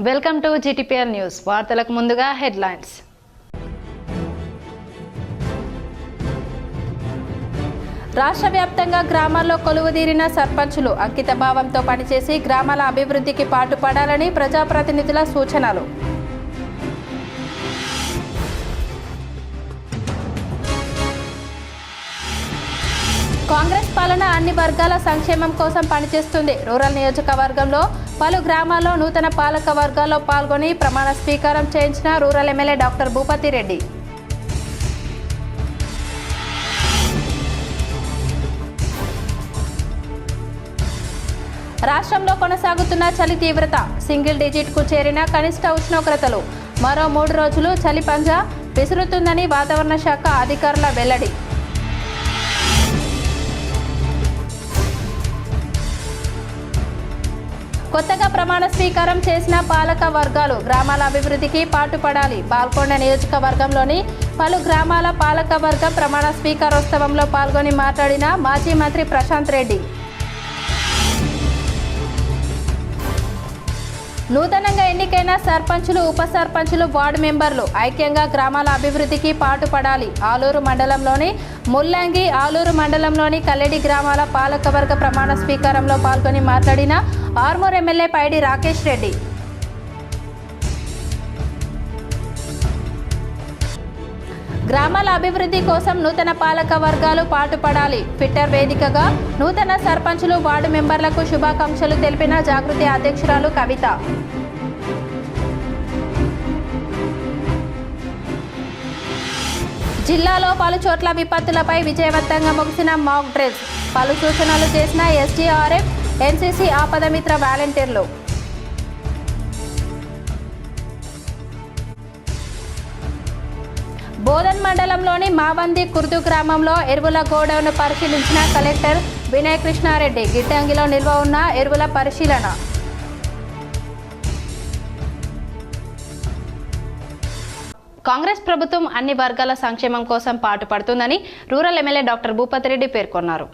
Welcome to జీటీపీఆర్ news. వార్తలకు ముందుగా headlines. రాష్ట్ర వ్యాప్తంగా గ్రామాల్లో కొలువుదీరిన సర్పంచులు అంకిత భావంతో పనిచేసి గ్రామాల అభివృద్ధికి పాటుపడాలని ప్రజాప్రతినిధుల సూచనలు. కాంగ్రెస్ పాలన అన్ని వర్గాల సంక్షేమం కోసం పనిచేస్తుంది. రూరల్ నియోజకవర్గంలో పలు గ్రామాల్లో నూతన పాలక వర్గాల్లో పాల్గొని ప్రమాణ స్వీకారం చేయించిన rural MLA doctor Bhupathi Reddy. రాష్ట్రంలో కొనసాగుతున్న చలి తీవ్రత. సింగిల్ డిజిట్కు చేరిన కనిష్ట ఉష్ణోగ్రతలు. మరో 3 రోజులు చలి పంజా విసురుతుందని వాతావరణ శాఖ అధికారుల వెల్లడి. కొత్తగా ప్రమాణ స్వీకారం చేసిన పాలక వర్గాలు గ్రామాల అభివృద్ధికి పాటుపడాలి. బాల్కొండ నియోజకవర్గంలోని పలు గ్రామాల పాలక వర్గం ప్రమాణ స్వీకారోత్సవంలో పాల్గొని మాట్లాడిన మాజీ మంత్రి ప్రశాంత్ రెడ్డి. నూతనంగా ఎన్నికైన సర్పంచులు, ఉప సర్పంచులు, వార్డు మెంబర్లు ఐక్యంగా గ్రామాల అభివృద్ధికి పాటుపడాలి. ఆలూరు మండలంలోని ముల్లంగి, ఆలూరు మండలంలోని కల్లెడి గ్రామాల పాలకవర్గ ప్రమాణ స్వీకారంలో పాల్గొని మాట్లాడిన ఆర్మూర్ ఎమ్మెల్యే పైడి రాకేష్ రెడ్డి. గ్రామాల అభివృద్ధి కోసం నూతన పాలక వర్గాలు పాటుపడాలి. ట్విట్టర్ వేదికగా నూతన సర్పంచులు, వార్డు మెంబర్లకు శుభాకాంక్షలు తెలిపిన జాగృతి అధ్యక్షురాలు కవిత. జిల్లాలో పలు చోట్ల విపత్తులపై విజయవంతంగా ముగిసిన మాక్ డ్రిల్స్. పలు సూచనలు చేసిన ఎస్డీఆర్ఎఫ్, ఎన్సీసీ, ఆపదమిత్ర వాలంటీర్లు. బోధన్ మండలంలోని మాబంది కుర్దు గ్రామంలో ఎరువుల గోడౌన్ను పరిశీలించిన కలెక్టర్ వినయ్ కృష్ణారెడ్డి. గిడ్డంగిలో నిల్వ ఉన్న ఎరువుల పరిశీలన. కాంగ్రెస్ ప్రభుత్వం అన్ని వర్గాల సంక్షేమం కోసం పాటుపడుతుందని rural MLA doctor Bhupathi Reddy పేర్కొన్నారు.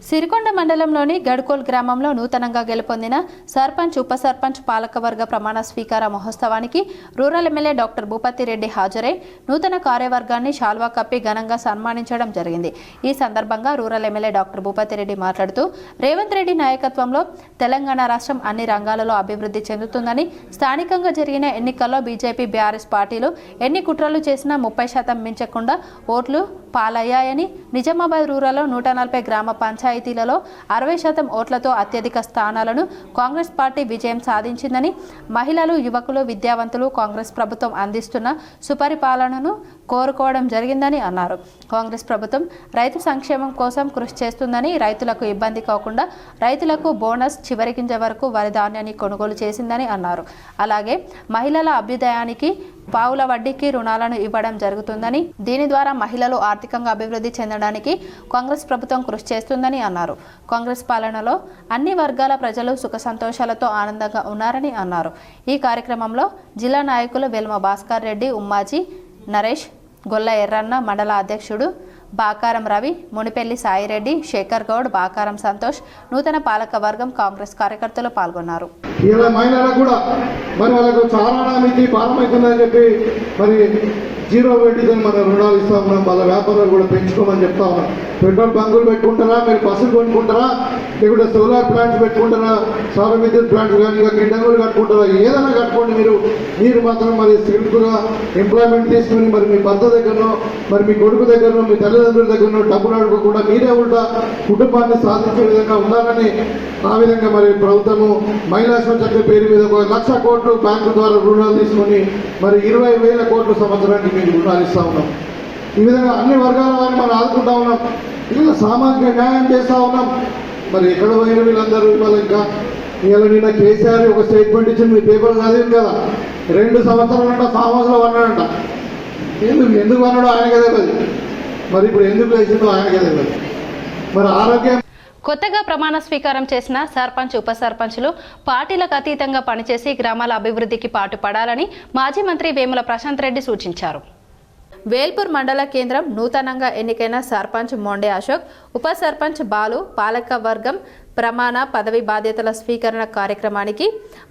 సిరికొండ మండలంలోని గడ్కోల్ గ్రామంలో నూతనంగా గెలుపొందిన సర్పంచ్, ఉప సర్పంచ్ పాలకవర్గ ప్రమాణ స్వీకార మహోత్సవానికి rural MLA doctor Bhupathi Reddy హాజరై నూతన కార్యవర్గాన్ని శాల్వా కప్పి ఘనంగా సన్మానించడం జరిగింది. ఈ సందర్భంగా rural MLA doctor Bhupathi Reddy మాట్లాడుతూ రేవంత్ రెడ్డి నాయకత్వంలో తెలంగాణ రాష్ట్రం అన్ని రంగాలలో అభివృద్ధి చెందుతుందని, స్థానికంగా జరిగిన ఎన్నికల్లో బీజేపీ, బీఆర్ఎస్ పార్టీలు ఎన్ని కుట్రలు చేసినా 30% మించకుండా ఓట్లు పాలయ్యాయని, నిజామాబాద్ రూరల్లో 140 గ్రామ పంచాయతీలలో 60% ఓట్లతో అత్యధిక స్థానాలను కాంగ్రెస్ పార్టీ విజయం సాధించిందని, మహిళలు, యువకులు, విద్యావంతులు కాంగ్రెస్ ప్రభుత్వం అందిస్తున్న సుపరిపాలనను కోరుకోవడం జరిగిందని అన్నారు. కాంగ్రెస్ ప్రభుత్వం రైతు సంక్షేమం కోసం కృషి చేస్తుందని, రైతులకు ఇబ్బంది కాకుండా రైతులకు బోనస్, చివరి గింజ వరకు వరి ధాన్యాన్ని కొనుగోలు చేసిందని అన్నారు. అలాగే మహిళల అభ్యుదయానికి పావుల వడ్డీకి రుణాలను ఇవ్వడం జరుగుతుందని, దీని ద్వారా మహిళలు ఆర్థికంగా అభివృద్ధి చెందడానికి కాంగ్రెస్ ప్రభుత్వం కృషి చేస్తుందని అన్నారు. కాంగ్రెస్ పాలనలో అన్ని వర్గాల ప్రజలు సుఖ సంతోషాలతో ఆనందంగా ఉన్నారని అన్నారు. ఈ కార్యక్రమంలో జిల్లా నాయకులు వెల్మ భాస్కర్ రెడ్డి, ఉమ్మాజీ నరేష్, గొల్ల ఎర్రన్న, మండల అధ్యక్షుడు బాకారం రవి, మునిపెల్లి సాయిరెడ్డి, శేఖర్ గౌడ్, బాకారం సంతోష్, నూతన పాలక వర్గం కాంగ్రెస్ కార్యకర్తలు పాల్గొన్నారు. ఇలా మహిళలకు కూడా మరి వాళ్ళకు చాలా మితి భారమవుతుందని చెప్పి మరి 0 వడ్డీతో మనం రుణాలు ఇస్తా ఉన్నాం. వాళ్ళ వ్యాపారాలు కూడా పెంచుకోమని చెప్తా ఉన్నాం. పెట్రోల్ బంకులు పెట్టుకుంటారా, మీరు బస్సులు కొనుక్కుంటారా, లేకుంటే సోలార్ ప్లాంట్స్ పెట్టుకుంటారా, సౌర విద్యుత్ ప్లాంట్స్ కానీ ఇక గిడ్డంగులు కట్టుకుంటారా, ఏదైనా కట్టుకోండి. మీరు మాత్రం మరి స్ట్రిక్ట్గా ఎంప్లాయ్మెంట్ తీసుకుని మరి మీ భర్త దగ్గరనో, మరి మీ కొడుకు దగ్గరనో, మీ తల్లిదండ్రుల దగ్గరనో డబ్బులు అడుకోకుండా మీరే ఉల్టా కుటుంబాన్ని సాధించే విధంగా ఉండాలని ఆ విధంగా మరి ప్రభుత్వము మహిళా చట్ట పేరు మీద 1,00,000 కోట్లు బ్యాంకు ద్వారా రుణాలు తీసుకొని మరి 20,000 కోట్లు సంవత్సరానికి మేము రుణాలు ఇస్తూ ఉన్నాం. ఈ విధంగా అన్ని వర్గాల వారిని మనం ఆదుకుంటా ఉన్నాం. ఇలా సామాజిక న్యాయం చేస్తూ ఉన్నాం. మరి ఎక్కడ పోయిన వీళ్ళందరూ ఇవాళ ఇంకా నిన్న కేసీఆర్ ఒక స్టేట్మెంట్ ఇచ్చింది, మీ పేపర్ చదివింది కదా, 2 సంవత్సరాలంట ఫామ్ హౌస్లో అన్నాడంట. ఎందుకు అన్నాడో ఆయనకే తెలియదు. మరి ఇప్పుడు ఎందుకు వేసిందో ఆయనకే తెలియదు. మరి ఆరోగ్యం. కొత్తగా ప్రమాణ స్వీకారం చేసిన సర్పంచ్, ఉప సర్పంచులు పార్టీలకు అతీతంగా పనిచేసి గ్రామాల అభివృద్ధికి పాటుపడాలని మాజీ మంత్రి వేముల ప్రశాంత్ రెడ్డి సూచించారు. వేల్పూర్ మండల కేంద్రం నూతనంగా ఎన్నికైన సర్పంచ్ మొండే అశోక్, ఉప సర్పంచ్ బాలు, పాలక వర్గం ప్రమాణ పదవి బాధ్యతల స్వీకరణ కార్యక్రమానికి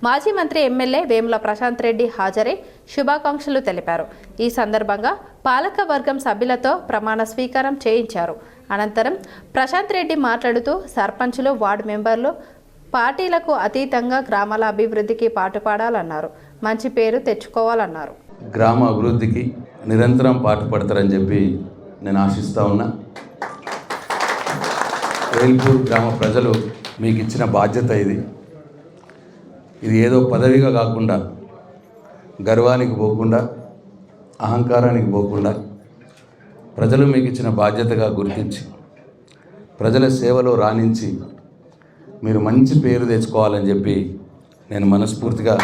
మాజీ మంత్రి ఎమ్మెల్యే వేముల ప్రశాంత్ రెడ్డి హాజరై శుభాకాంక్షలు తెలిపారు. ఈ సందర్భంగా పాలక వర్గం సభ్యులతో ప్రమాణ స్వీకారం చేయించారు. అనంతరం ప్రశాంత్ రెడ్డి మాట్లాడుతూ సర్పంచులు, వార్డు మెంబర్లు పార్టీలకు అతీతంగా గ్రామాల అభివృద్ధికి పాటుపడాలన్నారు. మంచి పేరు తెచ్చుకోవాలన్నారు. గ్రామ అభివృద్ధికి నిరంతరం పాటుపడతారని చెప్పి నేను ఆశిస్తూ ఉన్నా. వేల్పూర్ గ్రామ ప్రజలు మీకు ఇచ్చిన బాధ్యత ఇది ఏదో పదవిగా కాకుండా, గర్వానికి పోకుండా, అహంకారానికి పోకుండా ప్రజలు మీకు ఇచ్చిన బాధ్యతగా గుర్తించి ప్రజల సేవలో రాణించి మీరు మంచి పేరు తెచ్చుకోవాలని చెప్పి నేను మనస్ఫూర్తిగా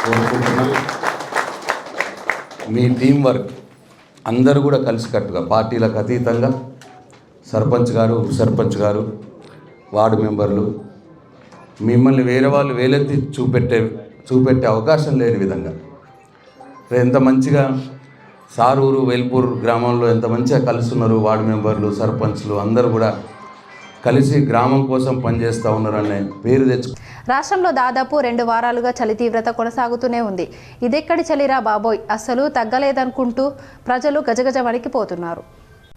కోరుకుంటున్నాను. మీ టీం వర్క్ అందరూ కూడా కలిసికట్టుగా, పార్టీలకు అతీతంగా సర్పంచ్ గారు, ఉప సర్పంచ్ గారు, వార్డు మెంబర్లు మిమ్మల్ని వేరే వాళ్ళు వేలెత్తి చూపెట్టే అవకాశం లేని విధంగా ఎంత మంచిగా సారూరు, వేల్పూర్ గ్రామంలో ఎంత మంచిగా కలిసి ఉన్నారు. వార్డు మెంబర్లు, సర్పంచ్లు అందరూ కూడా కలిసి గ్రామం కోసం పనిచేస్తూ ఉన్నారనే పేరు తెచ్చుకో. రాష్ట్రంలో దాదాపు 2 వారాలుగా చలి తీవ్రత కొనసాగుతూనే ఉంది. ఇదెక్కడి చలిరా బాబోయ్, అస్సలు తగ్గలేదనుకుంటూ ప్రజలు గజగజ వణికిపోతున్నారు.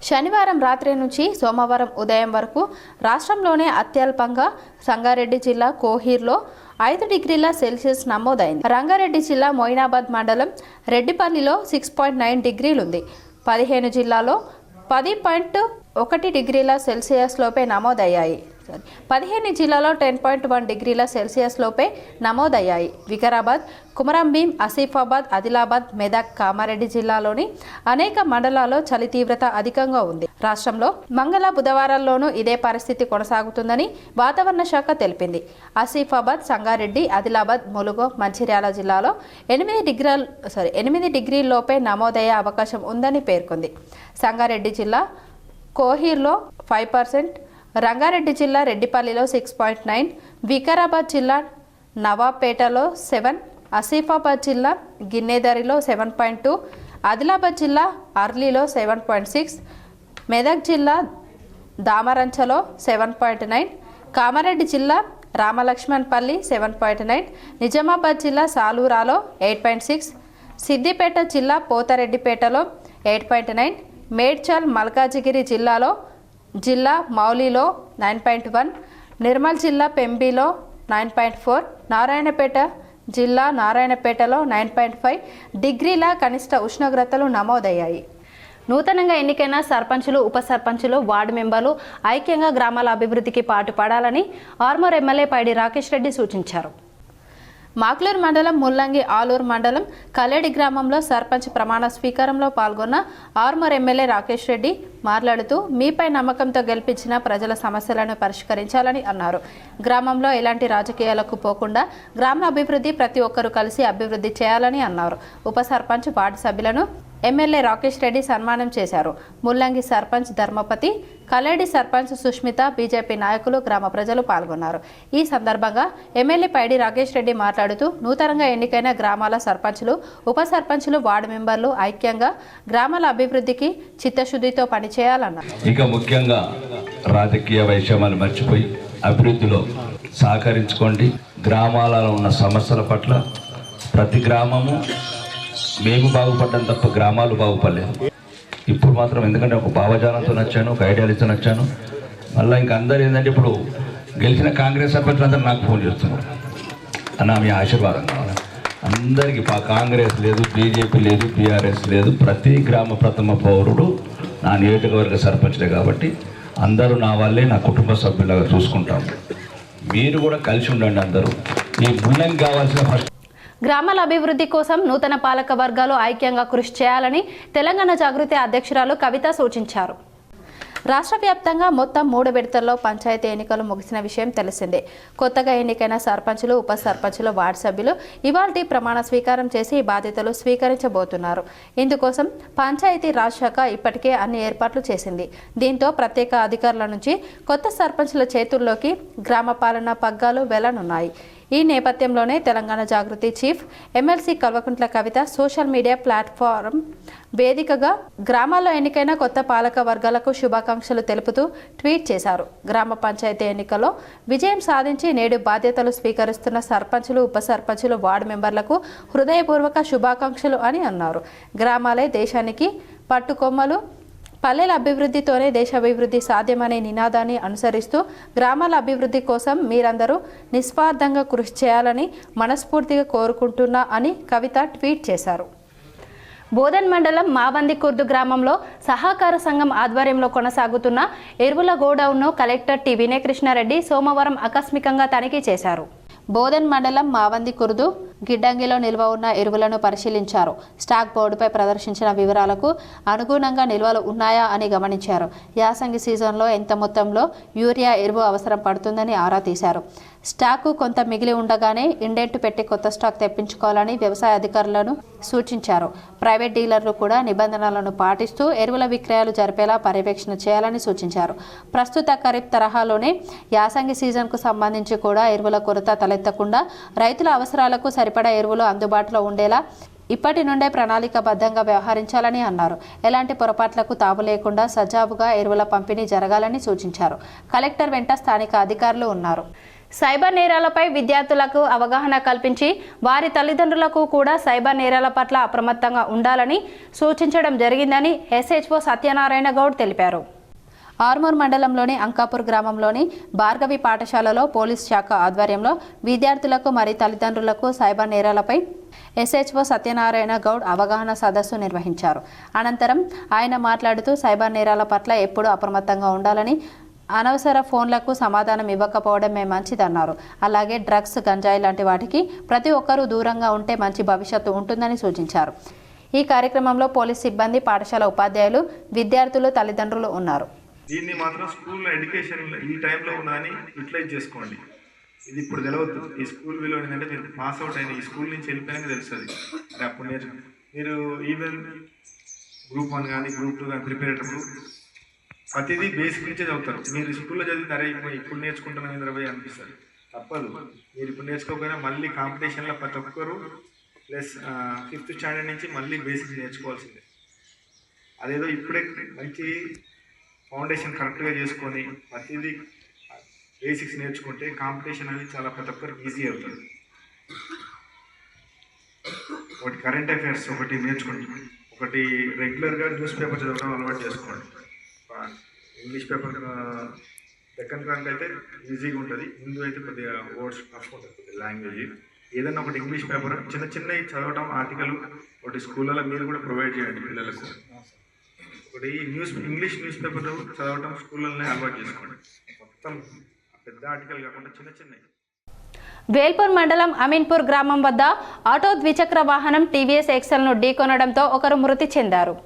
శనివారం రాత్రి నుంచి సోమవారం ఉదయం వరకు రాష్ట్రంలోనే అత్యల్పంగా సంగారెడ్డి జిల్లా కోహీర్లో 5 డిగ్రీల సెల్సియస్ నమోదైంది. రంగారెడ్డి జిల్లా మొయినాబాద్ మండలం రెడ్డిపల్లిలో 6.9 డిగ్రీలుంది. 15 జిల్లాలో 10.1 డిగ్రీల సెల్సియస్ లోపే నమోదయ్యాయి. 15 జిల్లాలో 10.1 డిగ్రీల సెల్సియస్ లోపే నమోదయ్యాయి. వికారాబాద్, కుమరంభీం, ఆసిఫాబాద్, ఆదిలాబాద్, మెదక్, కామారెడ్డి జిల్లాలోని అనేక మండలాల్లో చలి తీవ్రత అధికంగా ఉంది. రాష్ట్రంలో మంగళ, బుధవారాల్లోనూ ఇదే పరిస్థితి కొనసాగుతుందని వాతావరణ శాఖ తెలిపింది. ఆసిఫాబాద్, సంగారెడ్డి, ఆదిలాబాద్, ములుగు, మంచిర్యాల జిల్లాలో 8 డిగ్రీల్లోపే నమోదయ్యే అవకాశం ఉందని పేర్కొంది. సంగారెడ్డి జిల్లా కోహీర్లో 5%, రంగారెడ్డి జిల్లా రెడ్డిపల్లిలో 6.9, వికారాబాద్ జిల్లా నవాబ్పేటలో 7, ఆసిఫాబాద్ జిల్లా గిన్నెదరిలో 7.2, ఆదిలాబాద్ జిల్లా అర్లీలో 7.6, మెదక్ జిల్లా దామరంచలో 7.9, కామారెడ్డి జిల్లా రామలక్ష్మణపల్లి 7.9, నిజామాబాద్ జిల్లా సాలూరాలో 8.6, సిద్దిపేట జిల్లా పోతారెడ్డిపేటలో 8.9, మేడ్చల్ మల్కాజిగిరి జిల్లా మౌలిలో 9.1, నిర్మల్ జిల్లా పెంబిలో 9.4, నారాయణపేట జిల్లా నారాయణపేటలో 9.5 డిగ్రీల కనిష్ట ఉష్ణోగ్రతలు నమోదయ్యాయి. నూతనంగా ఎన్నికైన సర్పంచులు, ఉప సర్పంచులు, వార్డు మెంబర్లు ఐక్యంగా గ్రామాల అభివృద్ధికి పాటుపడాలని ఆర్మూర్ ఎమ్మెల్యే పైడి రాకేష్ రెడ్డి సూచించారు. మాక్లూరు మండలం ముల్లంగి, ఆలూరు మండలం కల్లెడి గ్రామంలో సర్పంచ్ ప్రమాణ స్వీకారంలో పాల్గొన్న ఆర్మూర్ ఎమ్మెల్యే రాకేష్ రెడ్డి మాట్లాడుతూ మీపై నమ్మకంతో గెలిపించిన ప్రజల సమస్యలను పరిష్కరించాలని అన్నారు. గ్రామంలో ఎలాంటి రాజకీయాలకు పోకుండా గ్రామ అభివృద్ధి ప్రతి ఒక్కరూ కలిసి అభివృద్ధి చేయాలని అన్నారు. ఉప సర్పంచ్, వార్డు సభ్యులను ఎమ్మెల్యే రాకేష్ రెడ్డి సన్మానం చేశారు. ముల్లంగి సర్పంచ్ ధర్మపతి, కల్లెడి సర్పంచ్ సుష్మిత, బీజేపీ నాయకులు, గ్రామ ప్రజలు పాల్గొన్నారు. ఈ సందర్భంగా ఎమ్మెల్యే పైడి రాకేష్ రెడ్డి మాట్లాడుతూ నూతనంగా ఎన్నికైన గ్రామాల సర్పంచులు, ఉప సర్పంచులు, వార్డు మెంబర్లు ఐక్యంగా గ్రామాల అభివృద్ధికి చిత్తశుద్ధితో పనిచేయాలన్నారు. ఇక ముఖ్యంగా రాజకీయ వైషమ్యాలు మర్చిపోయి అభివృద్ధిలో సహకరించుకోండి. గ్రామాలలో ఉన్న సమస్యల పట్ల ప్రతి గ్రామము మేము బాగుపడ్డాం తప్ప గ్రామాలు బాగుపడలేదు. ఇప్పుడు మాత్రం ఎందుకంటే ఒక భావజాలంతో నచ్చాను, ఒక ఐడియాలజీతో నచ్చాను. మళ్ళీ ఇంక అందరూ ఏంటంటే ఇప్పుడు గెలిచిన కాంగ్రెస్ సభ్యులందరూ నాకు ఫోన్ చేస్తున్నారు, అన్న మీ ఆశీర్వాదం కావాలి. అందరికీ కాంగ్రెస్ లేదు, బీజేపీ లేదు, బీఆర్ఎస్ లేదు, ప్రతి గ్రామ ప్రథమ పౌరుడు నా నియోజకవర్గ సర్పంచ్లే కాబట్టి అందరూ నా వల్లే, నా కుటుంబ సభ్యులాగా చూసుకుంటాము. మీరు కూడా కలిసి ఉండండి. అందరూ ఈ ముల్లంగి కావాల్సిన ఫస్ట్ గ్రామాల అభివృద్ధి కోసం నూతన పాలక వర్గాలు ఐక్యంగా కృషి చేయాలని తెలంగాణ జాగృతి అధ్యక్షురాలు కవిత సూచించారు. రాష్ట్ర వ్యాప్తంగా మొత్తం 3 విడతల్లో పంచాయతీ ఎన్నికలు ముగిసిన విషయం తెలిసిందే. కొత్తగా ఎన్నికైన సర్పంచులు, ఉప సర్పంచులు, వార్డు సభ్యులు ఇవాల్టి ప్రమాణ స్వీకారం చేసి బాధ్యతలు స్వీకరించబోతున్నారు. ఇందుకోసం పంచాయతీ రాజ్ శాఖ ఇప్పటికే అన్ని ఏర్పాట్లు చేసింది. దీంతో ప్రత్యేక అధికారుల నుంచి కొత్త సర్పంచుల చేతుల్లోకి గ్రామ పాలన పగ్గాలు వెళ్లనున్నాయి. ఈ నేపథ్యంలోనే తెలంగాణ జాగృతి chief MLC Kalvakuntla Kavitha social media platform వేదికగా గ్రామాల్లో ఎన్నికైన కొత్త పాలక వర్గాలకు శుభాకాంక్షలు తెలుపుతూ ట్వీట్ చేశారు. గ్రామ పంచాయతీ ఎన్నికల్లో విజయం సాధించి నేడు బాధ్యతలు స్వీకరిస్తున్న సర్పంచులు, ఉప సర్పంచులు, వార్డు మెంబర్లకు హృదయపూర్వక శుభాకాంక్షలు అని అన్నారు. గ్రామాలే దేశానికి పట్టుకొమ్మలు, పల్లెల అభివృద్ధితోనే దేశ అభివృద్ధి సాధ్యమనే నినాదాన్ని అనుసరిస్తూ గ్రామాల అభివృద్ధి కోసం మీరందరూ నిస్వార్థంగా కృషి చేయాలని మనస్ఫూర్తిగా కోరుకుంటున్నా అని కవిత ట్వీట్ చేశారు. బోధన్ మండలం మాబంది కుర్దు గ్రామంలో సహకార సంఘం ఆధ్వర్యంలో కొనసాగుతున్న ఎరువుల గోడౌన్ను కలెక్టర్ టి వినయ కృష్ణారెడ్డి సోమవారం ఆకస్మికంగా తనిఖీ చేశారు. బోధన్ మండలం మావంది కుర్దు గిడ్డంగిలో నిల్వ ఉన్న ఎరువులను పరిశీలించారు. స్టాక్ బోర్డుపై ప్రదర్శించిన వివరాలకు అనుగుణంగా నిల్వలు ఉన్నాయా అని గమనించారు. యాసంగి సీజన్లో ఎంత మొత్తంలో యూరియా ఎరువు అవసరం పడుతుందని ఆరా తీశారు. స్టాకు కొంత మిగిలి ఉండగానే ఇండెంట్ పెట్టి కొత్త స్టాక్ తెప్పించుకోవాలని వ్యవసాయ అధికారులను సూచించారు. ప్రైవేట్ డీలర్లు కూడా నిబంధనలను పాటిస్తూ ఎరువుల విక్రయాలు జరిపేలా పర్యవేక్షణ చేయాలని సూచించారు. ప్రస్తుత ఖరీఫ్ తరహాలోనే యాసంగి సీజన్కు సంబంధించి కూడా ఎరువుల కొరత తలెత్తకుండా రైతుల అవసరాలకు సరిపడా ఎరువులు అందుబాటులో ఉండేలా ఇప్పటి నుండే ప్రణాళికాబద్ధంగా వ్యవహరించాలని అన్నారు. ఎలాంటి పొరపాట్లకు తావు లేకుండా సజావుగా ఎరువుల పంపిణీ జరగాలని సూచించారు. కలెక్టర్ వెంట స్థానిక అధికారులు ఉన్నారు. సైబర్ నేరాలపై విద్యార్థులకు అవగాహన కల్పించి వారి తల్లిదండ్రులకు కూడా సైబర్ నేరాల పట్ల అప్రమత్తంగా ఉండాలని సూచించడం జరిగిందని ఎస్హెచ్ఓ సత్యనారాయణ గౌడ్ తెలిపారు. ఆర్మూర్ మండలంలోని అంకాపూర్ గ్రామంలోని భార్గవి పాఠశాలలో పోలీస్ శాఖ ఆధ్వర్యంలో విద్యార్థులకు మరియు తల్లిదండ్రులకు సైబర్ నేరాలపై ఎస్హెచ్ఓ సత్యనారాయణ గౌడ్ అవగాహన సదస్సు నిర్వహించారు. అనంతరం ఆయన మాట్లాడుతూ సైబర్ నేరాల పట్ల ఎప్పుడూ అప్రమత్తంగా ఉండాలని, అనవసర ఫోన్లకు సమాధానం ఇవ్వకపోవడమే మంచిదన్నారు. అలాగే డ్రగ్స్, గంజాయి లాంటి వాటికి ప్రతి ఒక్కరూ దూరంగా ఉంటే మంచి భవిష్యత్తు ఉంటుందని సూచించారు. ఈ కార్యక్రమంలో పోలీస్ సిబ్బంది, పాఠశాల ఉపాధ్యాయులు, విద్యార్థులు, తల్లిదండ్రులు ఉన్నారు. దీన్ని మాత్రం స్కూల్లో ఎడ్యుకేషన్ ఈ టైంలో ఉన్నదని యూటిలైజ్ చేసుకోండి. ఇది ఇప్పుడు తెలియదు. ఈ స్కూల్ విలువ ఏంటంటే మీరు పాస్ అవుట్ అయిన ఈ స్కూల్ నుంచి వెళ్ళిపోయాక తెలుస్తుంది. అది అప్పుడు మీరు ఈవెన్ గ్రూప్ 1 కానీ గ్రూప్ 2 కానీ ప్రిపేర్ అయ్యేటప్పుడు ప్రతిదీ బేసిక్ నుంచే చదువుతారు. మీరు స్కూల్లో చదివితే అరే ఇప్పుడు నేర్చుకుంటున్నాను ఇంద్రభై అనిపిస్తుంది. తప్పదు. మీరు ఇప్పుడు నేర్చుకోకపోయినా మళ్ళీ కాంపిటీషన్లో ప్రతి ఒక్కరు ప్లస్ 5th స్టాండర్డ్ నుంచి మళ్ళీ బేసిక్స్ నేర్చుకోవాల్సిందే. అదేదో ఇప్పుడే మంచి ఫౌండేషన్ కరెక్ట్గా చేసుకొని ప్రతిదీ బేసిక్స్ నేర్చుకుంటే కాంపిటీషన్ అనేది చాలా ప్రతి ఒక్కరికి ఈజీ అవుతుంది. ఒకటి కరెంట్ అఫైర్స్ ఒకటి నేర్చుకోండి. ఒకటి రెగ్యులర్గా న్యూస్ పేపర్ చదవడం అలవాటు చేసుకోండి. ఇంగ్లీష్ పేపర్ సెకండ్ ర్యాంక్ అయితే ఈజీగా ఉంటుంది. హిందూ అయితే కొద్దిగా వర్డ్స్ టఫ్ ఉంటుంది లాంగ్వేజ్. ఏదైనా ఒకటి ఇంగ్లీష్ పేపర్ చిన్న చిన్నవి చదవడం, ఆర్టికల్ ఒకటి స్కూళ్ళలో మీరు కూడా ప్రొవైడ్ చేయండి పిల్లలకు. ఒకటి ఇంగ్లీష్ న్యూస్ పేపర్ చదవడం స్కూళ్ళలోనే అలవాటు చేసుకోండి. మొత్తం పెద్ద ఆర్టికల్ కాకుండా చిన్న చిన్నవి. వేల్పూర్ మండలం అమీన్పూర్ గ్రామం వద్ద ఆటో ద్విచక్ర వాహనం టీవీఎస్ ఎక్సెల్ను ఢీకొనడంతో ఒకరు మృతి చెందారు.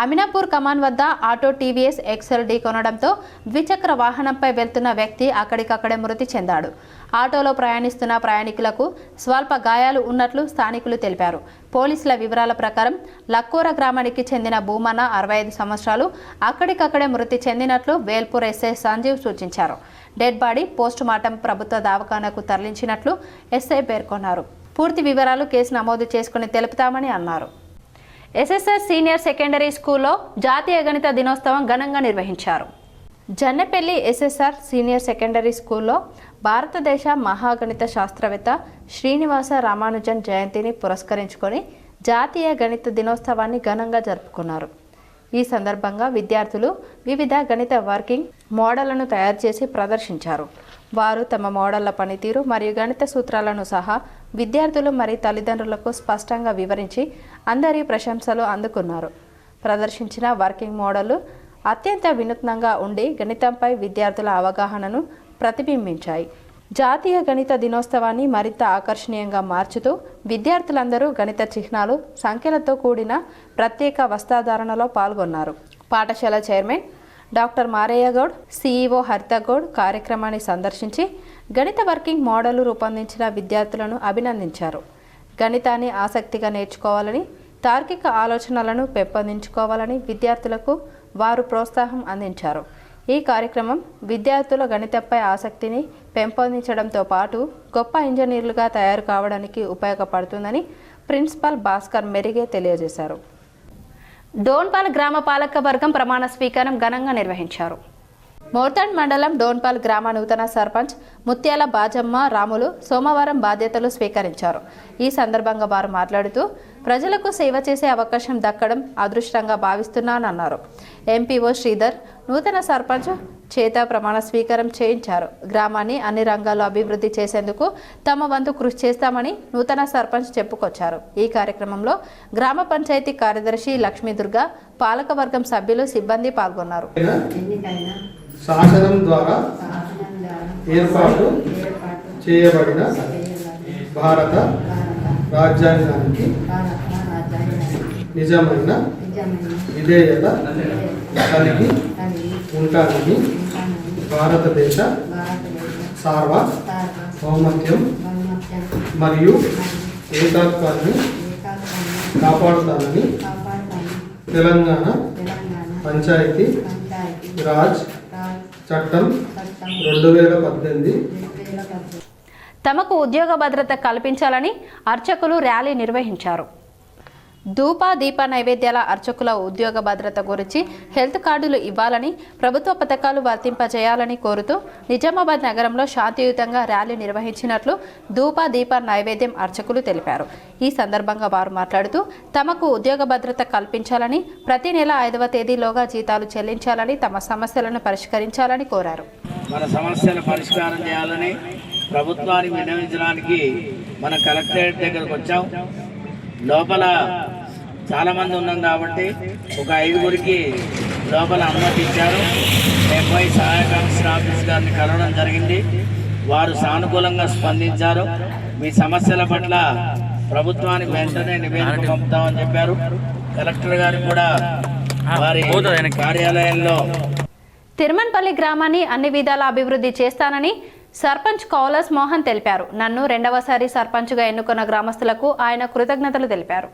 అమినాపూర్ కమాన్ వద్ద ఆటో టీవీఎస్ ఎక్సెల్ ఢీకొనడంతో ద్విచక్ర వాహనంపై వెళ్తున్న వ్యక్తి అక్కడికక్కడే మృతి చెందాడు. ఆటోలో ప్రయాణిస్తున్న ప్రయాణికులకు స్వల్ప గాయాలు ఉన్నట్లు స్థానికులు తెలిపారు. పోలీసుల వివరాల ప్రకారం లక్కూర గ్రామానికి చెందిన భూమన్న 65 సంవత్సరాలు అక్కడికక్కడే మృతి చెందినట్లు వేల్పూర్ ఎస్ఐ సంజీవ్ సూచించారు. డెడ్ బాడీ పోస్ట్ మార్టం ప్రభుత్వ దవాఖానాకు తరలించినట్లు ఎస్ఐ పేర్కొన్నారు. పూర్తి వివరాలు కేసు నమోదు చేసుకుని తెలుపుతామని అన్నారు. ఎస్ఎస్ఆర్ సీనియర్ సెకండరీ స్కూల్లో జాతీయ గణిత దినోత్సవం ఘనంగా నిర్వహించారు. జన్నెపల్లి ఎస్ఎస్ఆర్ సీనియర్ సెకండరీ స్కూల్లో భారతదేశ మహాగణిత శాస్త్రవేత్త శ్రీనివాస రామానుజన్ జయంతిని పురస్కరించుకొని జాతీయ గణిత దినోత్సవాన్ని ఘనంగా జరుపుకున్నారు. ఈ సందర్భంగా విద్యార్థులు వివిధ గణిత వర్కింగ్ మోడళ్లను తయారు చేసి ప్రదర్శించారు. వారు తమ మోడళ్ల పనితీరు మరియు గణిత సూత్రాలను సహా విద్యార్థులు మరియు తల్లిదండ్రులకు స్పష్టంగా వివరించి అందరి ప్రశంసలు అందుకున్నారు. ప్రదర్శించిన వర్కింగ్ మోడళ్లు అత్యంత వినూత్నంగా ఉండి గణితంపై విద్యార్థుల అవగాహనను ప్రతిబింబించాయి. జాతీయ గణిత దినోత్సవాన్ని మరింత ఆకర్షణీయంగా మార్చుతూ విద్యార్థులందరూ గణిత చిహ్నాలు, సంఖ్యలతో కూడిన ప్రత్యేక వస్త్రధారణలో పాల్గొన్నారు. పాఠశాల chairman doctor Maraiah Goud, CEO హరిత గౌడ్ కార్యక్రమాన్ని సందర్శించి గణిత వర్కింగ్ మోడల్ రూపొందించిన విద్యార్థులను అభినందించారు. గణితాన్ని ఆసక్తిగా నేర్చుకోవాలని, తార్కిక ఆలోచనలను పెంపొందించుకోవాలని విద్యార్థులకు వారు ప్రోత్సాహం అందించారు. ఈ కార్యక్రమం విద్యార్థుల గణితంపై ఆసక్తిని పెంపొందించడంతో పాటు గొప్ప ఇంజనీర్లుగా తయారు కావడానికి ఉపయోగపడుతుందని ప్రిన్సిపాల్ భాస్కర్ మెరిగే తెలియజేశారు. డోన్పాల్ గ్రామ పాలక వర్గం ప్రమాణ స్వీకారం ఘనంగా నిర్వహించారు. మోర్తాడ్ మండలం డోన్పాల్ గ్రామ నూతన సర్పంచ్ ముత్యాల బాజమ్మ రాములు సోమవారం బాధ్యతలు స్వీకరించారు. ఈ సందర్భంగా వారు మాట్లాడుతూ ప్రజలకు సేవ చేసే అవకాశం దక్కడం అదృష్టంగా భావిస్తున్నానన్నారు. ఎంపీఓ శ్రీధర్ నూతన సర్పంచ్ చేత ప్రమాణ స్వీకారం చేయించారు. గ్రామాన్ని అన్ని రంగాల్లో అభివృద్ధి చేసేందుకు తమ వంతు కృషి చేస్తామని నూతన సర్పంచ్ చెప్పుకొచ్చారు. ఈ కార్యక్రమంలో గ్రామ పంచాయతీ కార్యదర్శి లక్ష్మీదుర్గ, పాలకవర్గం సభ్యులు, సిబ్బంది పాల్గొన్నారు. శాసనం ద్వారా ఏర్పాటు చేయబడిన భారత రాజ్యాంగానికి నిజమైన విధేయత కలిగి ఉంటానని భారతదేశ సార్వభౌమత్యం మరియు ఏకత్వాన్ని కాపాడుతానని తెలంగాణ పంచాయతీ రాజ్ చట్టం 2018 తమకు ఉద్యోగ భద్రత కల్పించాలని అర్చకులు ర్యాలీ నిర్వహించారు. ధూప దీప నైవేద్యాల అర్చకుల ఉద్యోగ భద్రత గురించి హెల్త్ కార్డులు ఇవ్వాలని, ప్రభుత్వ పథకాలు వర్తింపజేయాలని కోరుతూ నిజామాబాద్ నగరంలో శాంతియుతంగా ర్యాలీ నిర్వహించినట్లు ధూప దీప నైవేద్యం అర్చకులు తెలిపారు. ఈ సందర్భంగా వారు మాట్లాడుతూ తమకు ఉద్యోగ భద్రత కల్పించాలని, ప్రతి నెల 5వ తేదీలోగా జీతాలు చెల్లించాలని, తమ సమస్యలను పరిష్కరించాలని కోరారు. మన సమస్యల పరిష్కారం చేయాలని ప్రభుత్వానికి విన్నవించడానికి మన కలెక్టరేట్ దగ్గరకు వచ్చాం. లోపల చాలామంది ఉన్నాం కాబట్టి ఒక 5గురికి లోపల అనుమతి ఇచ్చారు. నేను పోయి సహాయక కమిషనర్ ఆఫీస్ గారిని కలవడం జరిగింది. వారు సానుకూలంగా స్పందించారు. మీ సమస్యల పట్ల ప్రభుత్వానికి వెంటనే నివేదిక పంపుతామని చెప్పారు. కలెక్టర్ గారు కూడా వారి కార్యాలయంలో తిరుమన్పల్లి గ్రామాన్ని అన్ని విధాల అభివృద్ధి చేస్తానని సర్పంచ్ కౌలస్ మోహన్ తెలిపారు. నన్ను రెండవసారి సర్పంచ్గా ఎన్నుకున్న గ్రామస్తులకు ఆయన కృతజ్ఞతలు తెలిపారు.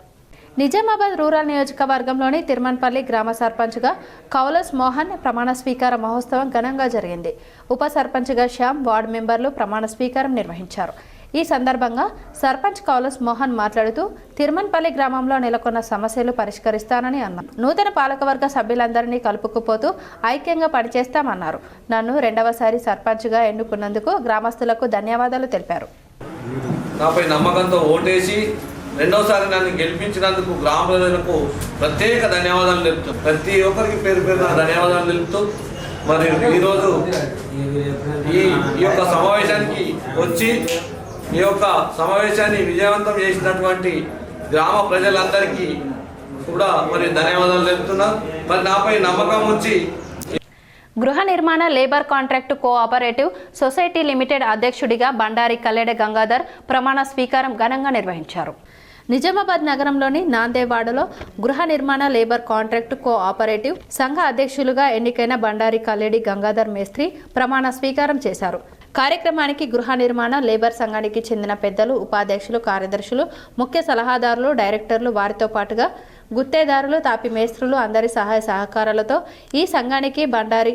నిజామాబాద్ రూరల్ నియోజకవర్గంలోని తిరుమన్పల్లి గ్రామ సర్పంచ్గా కౌలస్ మోహన్ ప్రమాణ స్వీకార మహోత్సవం ఘనంగా జరిగింది. ఉప సర్పంచ్గా శ్యామ్, వార్డు మెంబర్లు ప్రమాణ స్వీకారం నిర్వహించారు. ఈ సందర్భంగా సర్పంచ్ కౌలస్ మోహన్ మాట్లాడుతూ తిరుమన్పల్లి గ్రామంలో నెలకొన్న సమస్యలు పరిష్కరిస్తానని అన్నారు. నూతన పాలకవర్గ సభ్యులందరినీ కలుపుకుపోతూ ఐక్యంగా పనిచేస్తామన్నారు. నన్ను రెండవసారి సర్పంచ్గా ఎన్నుకున్నందుకు గ్రామస్తులకు ధన్యవాదాలు తెలిపారు. నాపై నమ్మకంతో ఓటేసి రెండోసారి నన్ను గెలిపించినందుకు గ్రామ ప్రజలకు ప్రత్యేక ధన్యవాదాలు తెలుపుతూ, ప్రతి ఒక్కరికి పేరు పేరున ధన్యవాదాలు తెలుపుతూ, మరి ఈరోజు ఈ యొక్క సమావేశానికి వచ్చి ఈ యొక్క సమావేశాన్ని విజయవంతం చేసినటువంటి గ్రామ ప్రజలందరికీ కూడా మరి ధన్యవాదాలు తెలుపుతున్నా. మరి నాపై నమ్మకం ఉంచి గృహ నిర్మాణ labour contract cooperative society limited అధ్యక్షుడిగా బండారి కల్లెడ గంగాధర్ ప్రమాణ స్వీకారం ఘనంగా నిర్వహించారు. నిజామాబాద్ నగరంలోని నాందేవాడలో గృహ నిర్మాణ లేబర్ కాంట్రాక్టు కోఆపరేటివ్ సంఘ అధ్యక్షులుగా ఎన్నికైన బండారి కల్లెడి గంగాధర్ మేస్త్రి ప్రమాణ స్వీకారం చేశారు. కార్యక్రమానికి గృహ నిర్మాణ లేబర్ సంఘానికి చెందిన పెద్దలు, ఉపాధ్యక్షులు, కార్యదర్శులు, ముఖ్య సలహాదారులు, డైరెక్టర్లు, వారితో పాటుగా గుత్తేదారులు, తాపి మేస్త్రులు అందరి సహాయ సహకారాలతో ఈ సంఘానికి బండారి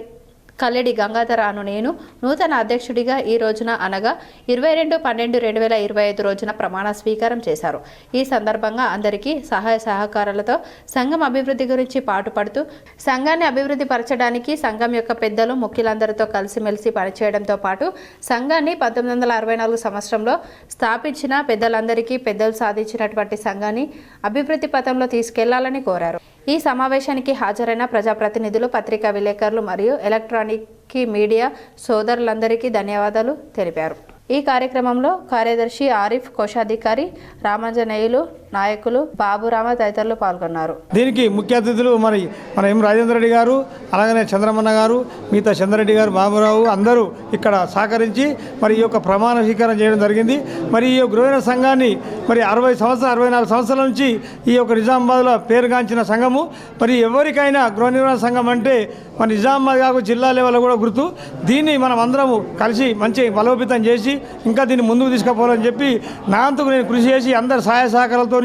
కల్లెడి గంగాధర్ అను నేను నూతన అధ్యక్షుడిగా ఈ రోజున అనగా 22/12/2025 రోజున ప్రమాణ స్వీకారం చేశారు. ఈ సందర్భంగా అందరికీ సహాయ సహకారాలతో సంఘం అభివృద్ధి గురించి పాటుపడుతూ సంఘాన్ని అభివృద్ధి పరచడానికి సంఘం యొక్క పెద్దలు, ముఖ్యులందరితో కలిసిమెలిసి పనిచేయడంతో పాటు సంఘాన్ని 1964 సంవత్సరంలో స్థాపించిన పెద్దలందరికీ పెద్దలు సాధించినటువంటి సంఘాన్ని అభివృద్ధి పథంలో తీసుకెళ్లాలని కోరారు. ఈ సమావేశానికి హాజరైన ప్రజాప్రతినిధులు, పత్రికా విలేకరులు మరియు ఎలక్ట్రానిక్ మీడియా సోదరులందరికీ ధన్యవాదాలు తెలిపారు. ఈ కార్యక్రమంలో కార్యదర్శి ఆరిఫ్, కోశాధికారి రామాంజనేయులు, నాయకులు బాబురామ తదితరులు పాల్గొన్నారు. దీనికి ముఖ్య అతిథులు మన ఎం రాజేంద్ర రెడ్డి గారు, అలాగనే చంద్రమన్న గారు, మిగతా చంద్రరెడ్డి గారు, బాబురావు అందరూ ఇక్కడ సహకరించి మరి ఈ యొక్క ప్రమాణ స్వీకారం చేయడం జరిగింది. మరి ఈ గృహ సంఘాన్ని మరి 64 సంవత్సరాల నుంచి ఈ యొక్క నిజామాబాద్లో పేరుగాంచిన సంఘము. మరి ఎవరికైనా గృహ నిర్మాణ సంఘం అంటే మన నిజామాబాద్ కాకు జిల్లా లెవెల్లో కూడా గుర్తు. దీన్ని మనం అందరము కలిసి మంచి బలోపేతం చేసి ఇంకా దీన్ని ముందుకు తీసుకుపోవాలని చెప్పి నా అంతకు నేను కృషి చేసి అందరి సహాయ సహకారాలతో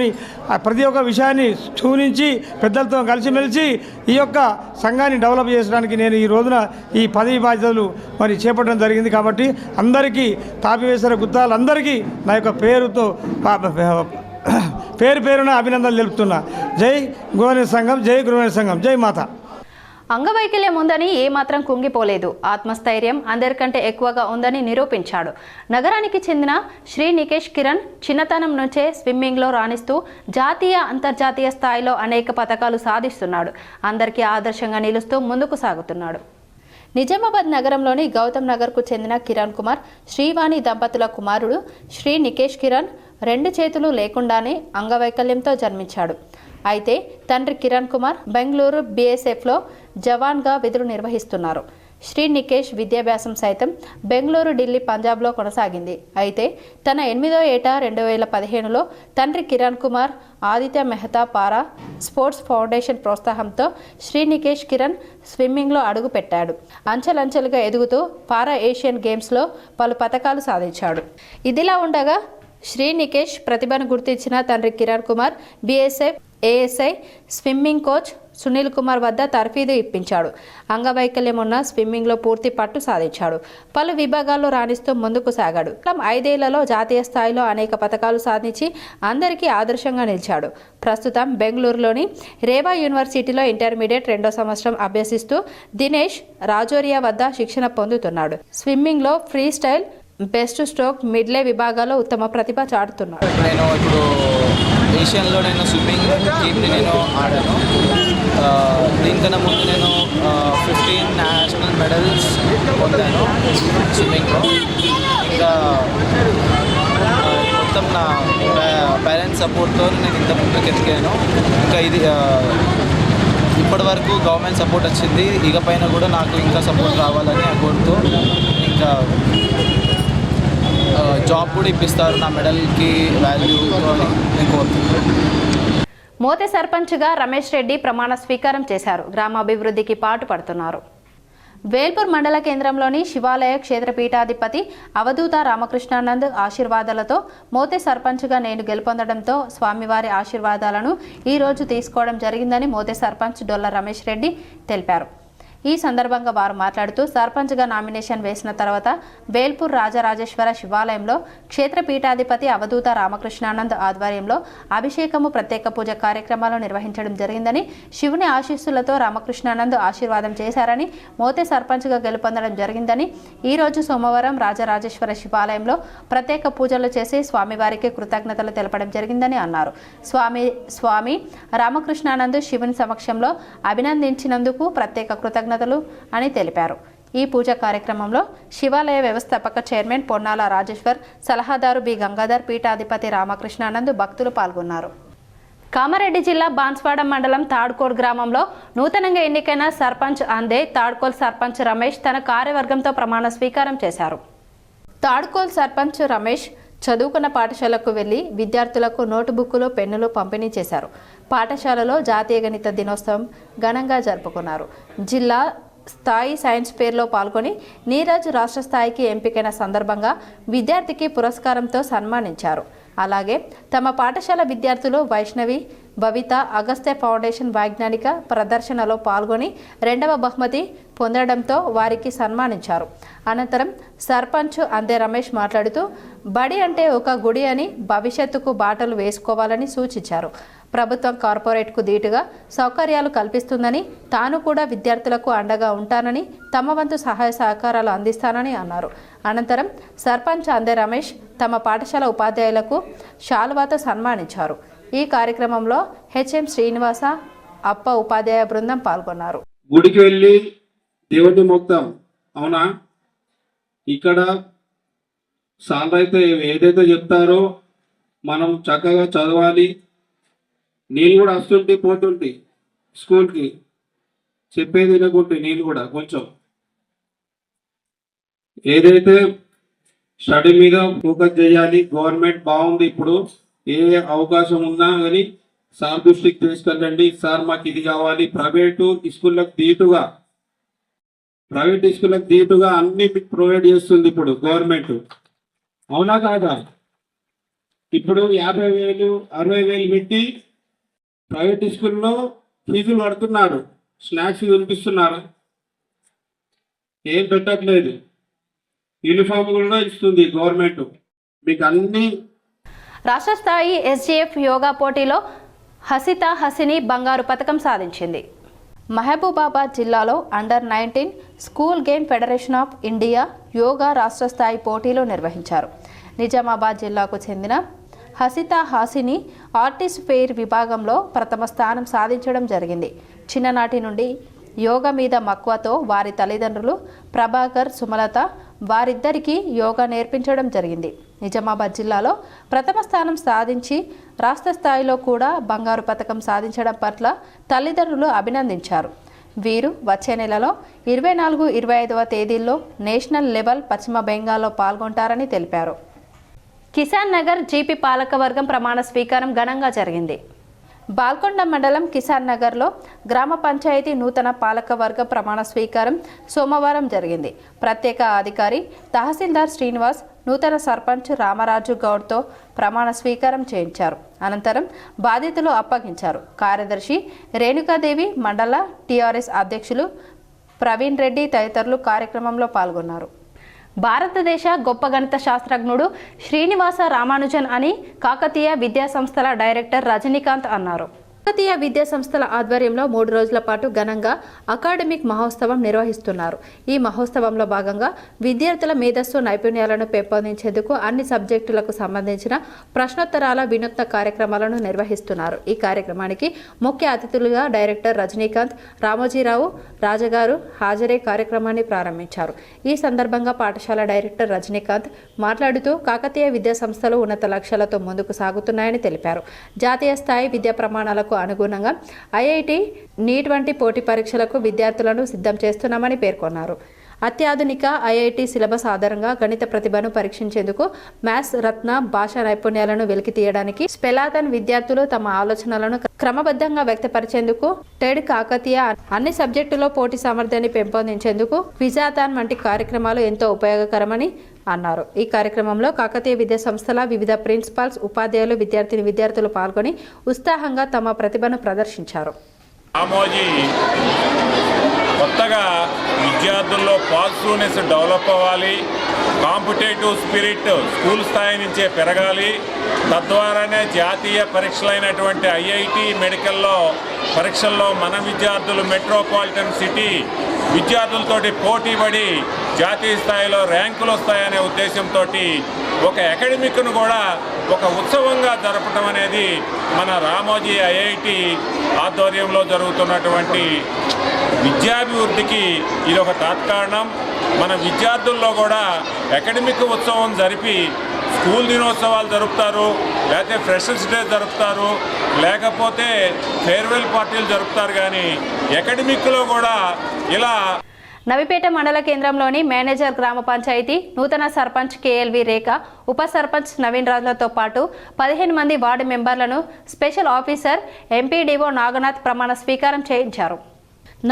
ప్రతి ఒక్క విషయాన్ని చూనించి పెద్దలతో కలిసిమెలిసి ఈ యొక్క సంఘాన్ని డెవలప్ చేయడానికి నేను ఈ రోజున ఈ పదవి బాధ్యతలు మరి చేపట్టడం జరిగింది. కాబట్టి అందరికీ తాపివేశ్వర గుత్తాలందరికీ నా యొక్క పేరుతో పేరున అభినందనలు తెలుపుతున్నా. జై గురువేణ సంఘం, జై గురువేణ సంఘం, జై మాత. అంగవైకల్యం ఉందని ఏమాత్రం కుంగిపోలేదు. ఆత్మస్థైర్యం అందరికంటే ఎక్కువగా ఉందని నిరూపించాడు. నగరానికి చెందిన శ్రీ నికేష్ కిరణ్ చిన్నతనం నుంచే స్విమ్మింగ్లో రాణిస్తూ జాతీయ అంతర్జాతీయ స్థాయిలో అనేక పతకాలు సాధిస్తున్నాడు. అందరికీ ఆదర్శంగా నిలుస్తూ ముందుకు సాగుతున్నాడు. నిజామాబాద్ నగరంలోని గౌతమ్ నగర్కు చెందిన కిరణ్ కుమార్ శ్రీవాణి దంపతుల కుమారుడు శ్రీ నికేష్ కిరణ్ 2 చేతులు లేకుండానే అంగవైకల్యంతో జన్మించాడు. అయితే తండ్రి కిరణ్ కుమార్ బెంగళూరు BSFలో జవాన్గా విధులు నిర్వహిస్తున్నారు. శ్రీ నికేష్ విద్యాభ్యాసం సైతం బెంగళూరు, ఢిల్లీ, పంజాబ్లో కొనసాగింది. అయితే తన 8వ ఏట 2015లో తండ్రి Kiran Kumar Aditya Mehta para sports foundation ప్రోత్సాహంతో శ్రీ నికేష్ కిరణ్ స్విమ్మింగ్లో అడుగుపెట్టాడు. అంచెలంచెలుగా ఎదుగుతూ పారా ఏషియన్ గేమ్స్లో పలు పతకాలు సాధించాడు. ఇదిలా ఉండగా శ్రీ నికేష్ ప్రతిభను గుర్తించిన తండ్రి Kiran Kumar BSF ASI swimming coach Sunil Kumar వద్ద తర్ఫీదు ఇప్పించాడు. అంగవైకల్యం ఉన్న స్విమ్మింగ్లో పూర్తి పట్టు సాధించాడు. పలు విభాగాల్లో రాణిస్తూ ముందుకు సాగాడు. 5 ఏళ్లలో జాతీయ స్థాయిలో అనేక పతకాలు సాధించి అందరికీ ఆదర్శంగా నిలిచాడు. ప్రస్తుతం బెంగళూరులోని రేవా యూనివర్సిటీలో ఇంటర్మీడియట్ 2వ సంవత్సరం అభ్యసిస్తూ దినేష్ రాజోరియా వద్ద శిక్షణ పొందుతున్నాడు. స్విమ్మింగ్లో freestyle, breaststroke, medley విభాగాల్లో ఉత్తమ ప్రతిభ చాటుతున్నాడు. నేను ఇప్పుడు ఏషియన్లో స్విమ్మింగ్ టీమ్ని ఆడాను. దీనికన్నా ముందు నేను 15 నేషనల్ మెడల్స్ పొందాను స్విమ్మింగ్లో. ఇంకా మొత్తం నా పేరెంట్స్ సపోర్ట్తో నేను ఇంత ముందుకు ఎదిగాను. ఇంకా ఇది ఇప్పటి వరకు గవర్నమెంట్ సపోర్ట్ వచ్చింది. ఇకపైన కూడా నాకు ఇంకా సపోర్ట్ రావాలని కోరుతూ ఇంకా జాబ్ కూడా ఇప్పిస్తారు నా మెడల్కి వాల్యూ నేను కోరుతున్నాను. మోతే సర్పంచ్గా రమేష్ రెడ్డి ప్రమాణ స్వీకారం చేశారు. గ్రామాభివృద్ధికి పాటుపడుతున్నారు. వేల్పూర్ మండల కేంద్రంలోని శివాలయ క్షేత్రపీఠాధిపతి అవధూత రామకృష్ణానంద్ ఆశీర్వాదాలతో మోతే సర్పంచ్గా నేను గెలుపొందడంతో స్వామివారి ఆశీర్వాదాలను ఈరోజు తీసుకోవడం జరిగిందని మోతే సర్పంచ్ డొల్ల రమేష్ రెడ్డి తెలిపారు. ఈ సందర్భంగా వారు మాట్లాడుతూ సర్పంచ్గా నామినేషన్ వేసిన తర్వాత వేల్పూర్ రాజరాజేశ్వర శివాలయంలో క్షేత్రపీఠాధిపతి అవధూత రామకృష్ణానంద్ ఆధ్వర్యంలో అభిషేకము, ప్రత్యేక పూజ కార్యక్రమాలు నిర్వహించడం జరిగిందని, శివుని ఆశీస్సులతో రామకృష్ణానంద్ ఆశీర్వాదం చేశారని, మోతే సర్పంచ్గా గెలుపొందడం జరిగిందని, ఈ రోజు సోమవారం రాజరాజేశ్వర శివాలయంలో ప్రత్యేక పూజలు చేసి స్వామివారికి కృతజ్ఞతలు తెలపడం జరిగిందని అన్నారు. స్వామి రామకృష్ణానంద్ శివుని సమక్షంలో అభినందించినందుకు ప్రత్యేక కృతజ్ఞతలు అని తెలిపారు. ఈ పూజా కార్యక్రమంలో శివాలయ వ్యవస్థాపక చైర్మన్ పొన్నాల రాజేశ్వర్, సలహాదారు బి గంగాధర్, పీఠాధిపతి రామకృష్ణానంద్ భక్తులు పాల్గొన్నారు. కామారెడ్డి జిల్లా బాన్స్వాడ మండలం తాడ్కోల్ గ్రామంలో నూతనంగా ఎన్నికైన సర్పంచ్ అందే తాడ్కోల్ సర్పంచ్ రమేష్ తన కార్యవర్గంతో ప్రమాణ స్వీకారం చేశారు. తాడ్కోల్ సర్పంచ్ రమేష్ చదువుకున్న పాఠశాలకు వెళ్లి విద్యార్థులకు నోటుబుక్కులు, పెన్నులు పంపిణీ చేశారు. పాఠశాలలో జాతీయ గణిత దినోత్సవం ఘనంగా జరుపుకున్నారు. జిల్లా స్థాయి సైన్స్ ఫేర్లో పాల్గొని నీరజ్ రాష్ట్ర స్థాయికి ఎంపికైన సందర్భంగా విద్యార్థికి పురస్కారంతో సన్మానించారు. అలాగే తమ పాఠశాల విద్యార్థులు వైష్ణవి, భవిత అగస్త్య ఫౌండేషన్ వైజ్ఞానిక ప్రదర్శనలో పాల్గొని 2వ బహుమతి పొందడంతో వారికి సన్మానించారు. అనంతరం సర్పంచ్ అందే రమేష్ మాట్లాడుతూ బడి అంటే ఒక గుడి అని, భవిష్యత్తుకు బాటలు వేసుకోవాలని సూచించారు. ప్రభుత్వం కార్పొరేట్కు ధీటుగా సౌకర్యాలు కల్పిస్తుందని, తాను కూడా విద్యార్థులకు అండగా ఉంటానని, తమ వంతు సహాయ సహకారాలు అందిస్తానని అన్నారు. అనంతరం సర్పంచ్ అందే రమేష్ తమ పాఠశాల ఉపాధ్యాయులకు శాలువాతో సన్మానించారు. ఈ కార్యక్రమంలో HM శ్రీనివాస, అప్ప ఉపాధ్యాయ బృందం పాల్గొన్నారు. గుడికి వెళ్ళి దేవుడిని మొక్తాం, అవునా? ఇక్కడ సార్ అయితే ఏదైతే చెప్తారో మనం చక్కగా చదవాలి. నేను కూడా వస్తుంటే పోతుంటే స్కూల్కి చెప్పేది వినకుంటే నేను కూడా కొంచెం ఏదైతే స్టడీ మీద ఫోకస్ చేయాలి. గవర్నమెంట్ బాగుంది, ఇప్పుడు ఏ అవకాశం ఉన్నా కానీ సార్ దృష్టికి తీసుకెళ్ళండి. సార్ మాకు ఇది కావాలి. ప్రైవేటు స్కూళ్ళకు ధీటుగా ప్రైవేట్ స్కూళ్ళకి దీటుగా అన్ని ప్రొవైడ్ చేస్తుంది ఇప్పుడు గవర్నమెంట్. అవునా కాదా? ఇప్పుడు 50,000 60,000 పెట్టి ప్రైవేట్ స్కూల్లో ఫీజులు పడుతున్నారు, స్నాక్స్ తినిపిస్తున్నారు, ఏం పెట్టట్లేదు. యూనిఫామ్ కూడా ఇస్తుంది గవర్నమెంట్. మీకు అన్ని రాష్ట్ర స్థాయి ఎస్జీఎఫ్ యోగా పోటీలో హసిత హసిని బంగారు పతకం సాధించింది. మహబూబాబాద్ జిల్లాలో under-19 school game federation of India yoga రాష్ట్ర స్థాయి పోటీలు నిర్వహించారు. నిజామాబాద్ జిల్లాకు చెందిన హసిత హాసిని ఆర్టిస్ట్ ఫెయిర్ విభాగంలో ప్రథమ స్థానం సాధించడం జరిగింది. చిన్ననాటి నుండి యోగా మీద మక్కువతో వారి తల్లిదండ్రులు ప్రభాకర్, సుమలత వారిద్దరికీ యోగా నేర్పించడం జరిగింది. నిజామాబాద్ జిల్లాలో ప్రథమ స్థానం సాధించి రాష్ట్ర స్థాయిలో కూడా బంగారు పతకం సాధించడం పట్ల తల్లిదండ్రులు అభినందించారు. వీరు వచ్చే నెలలో 24, 25వ తేదీల్లో నేషనల్ లెవెల్ పశ్చిమ బెంగాల్లో పాల్గొంటారని తెలిపారు. కిసాన్ నగర్ జీపీ పాలకవర్గం ప్రమాణ స్వీకారం ఘనంగా జరిగింది. బాల్కొండ మండలం కిసాన్ నగర్లో గ్రామ పంచాయతీ నూతన పాలకవర్గ ప్రమాణ స్వీకారం సోమవారం జరిగింది. ప్రత్యేక అధికారి తహసీల్దార్ శ్రీనివాస్ నూతన సర్పంచ్ రామరాజు గౌడ్తో ప్రమాణ స్వీకారం చేయించారు. అనంతరం బాధ్యతలు అప్పగించారు. కార్యదర్శి రేణుకాదేవి, మండల టీఆర్ఎస్ అధ్యక్షులు ప్రవీణ్ రెడ్డి తదితరులు కార్యక్రమంలో పాల్గొన్నారు. భారతదేశ గొప్ప గణిత శాస్త్రజ్ఞుడు శ్రీనివాస రామానుజన్ అని కాకతీయ విద్యా సంస్థల డైరెక్టర్ రజనీకాంత్ అన్నారు. కాకతీయ విద్యా సంస్థల ఆధ్వర్యంలో 3 రోజుల పాటు ఘనంగా అకాడమిక్ మహోత్సవం నిర్వహిస్తున్నారు. ఈ మహోత్సవంలో భాగంగా విద్యార్థుల మేధస్సు నైపుణ్యాలను పెంపొందించేందుకు అన్ని సబ్జెక్టులకు సంబంధించిన ప్రశ్నోత్తరాల వినూత్న కార్యక్రమాలను నిర్వహిస్తున్నారు. ఈ కార్యక్రమానికి ముఖ్య అతిథులుగా డైరెక్టర్ రజనీకాంత్, రామోజీరావు రాజగారు హాజరై కార్యక్రమాన్ని ప్రారంభించారు. ఈ సందర్భంగా పాఠశాల డైరెక్టర్ రజనీకాంత్ మాట్లాడుతూ కాకతీయ విద్యా సంస్థలు ఉన్నత లక్ష్యాలతో ముందుకు సాగుతున్నాయని తెలిపారు. జాతీయ స్థాయి విద్యా ప్రమాణాలకు అనుగుణంగా ఐఐటి, నీట్ వంటి పోటీ పరీక్షలకు విద్యార్థులను సిద్ధం చేస్తున్నామని పేర్కొన్నారు. అత్యాధునిక ఐఐటి సిలబస్ ఆధారంగా గణిత ప్రతిభను పరీక్షించేందుకు మ్యాథ్స్ రత్న భాషా నైపుణ్యాలను వెలికి తీయడానికి స్పెలాథన్ విద్యార్థులు తమ ఆలోచనలను క్రమబద్ధంగా వ్యక్తపరిచేందుకు టెడ్ కాకతీయ అన్ని సబ్జెక్టులో పోటీ సామర్థ్యాన్ని పెంపొందించేందుకు క్విజాథాన్ వంటి కార్యక్రమాలు ఎంతో ఉపయోగకరమని అన్నారు. ఈ కార్యక్రమంలో కాకతీయ విద్యా సంస్థల వివిధ ప్రిన్సిపాల్స్, ఉపాధ్యాయులు, విద్యార్థులు పాల్గొని ఉత్సాహంగా తమ ప్రతిభను ప్రదర్శించారు. కొత్తగా విద్యార్థుల్లో పాజిటివ్నెస్ డెవలప్ అవ్వాలి, కాంపిటేటివ్ స్పిరిట్ స్కూల్ స్థాయి నుంచే పెరగాలి. తద్వారానే జాతీయ పరీక్షలైనటువంటి ఐఐటి, మెడికల్లో పరీక్షల్లో మన విద్యార్థులు మెట్రోపాలిటన్ సిటీ విద్యార్థులతోటి పోటీ పడి జాతీయ స్థాయిలో ర్యాంకులు వస్తాయనే ఉద్దేశంతో ఒక అకాడమిక్ను కూడా ఒక ఉత్సవంగా జరపడం అనేది మన రామోజీ ఐఐటి ఆధ్వర్యంలో జరుగుతున్నటువంటి విద్యాభివృద్ధికి ఇది ఒక తాత్కారణం. మన విద్యార్థుల్లో కూడా అకాడమిక్ ఉత్సవం జరిపి స్కూల్ దినోత్సవాలు జరుపుతారు, లేకపోతే ఫ్రెషర్స్ డే జరుపుతారు, లేకపోతే ఫేర్వెల్ పార్టీలు జరుపుతారు. కానీ అకాడమిక్లో కూడా ఇలా నవిపేట మండల కేంద్రంలోని మేనేజర్ గ్రామ పంచాయతీ నూతన సర్పంచ్ కేఎల్వి రేఖ, ఉప సర్పంచ్ నవీన్ రాజులతో పాటు 15 మంది వార్డు మెంబర్లను స్పెషల్ ఆఫీసర్ ఎంపీడీఓ నాగనాథ్ ప్రమాణ స్వీకారం చేయించారు.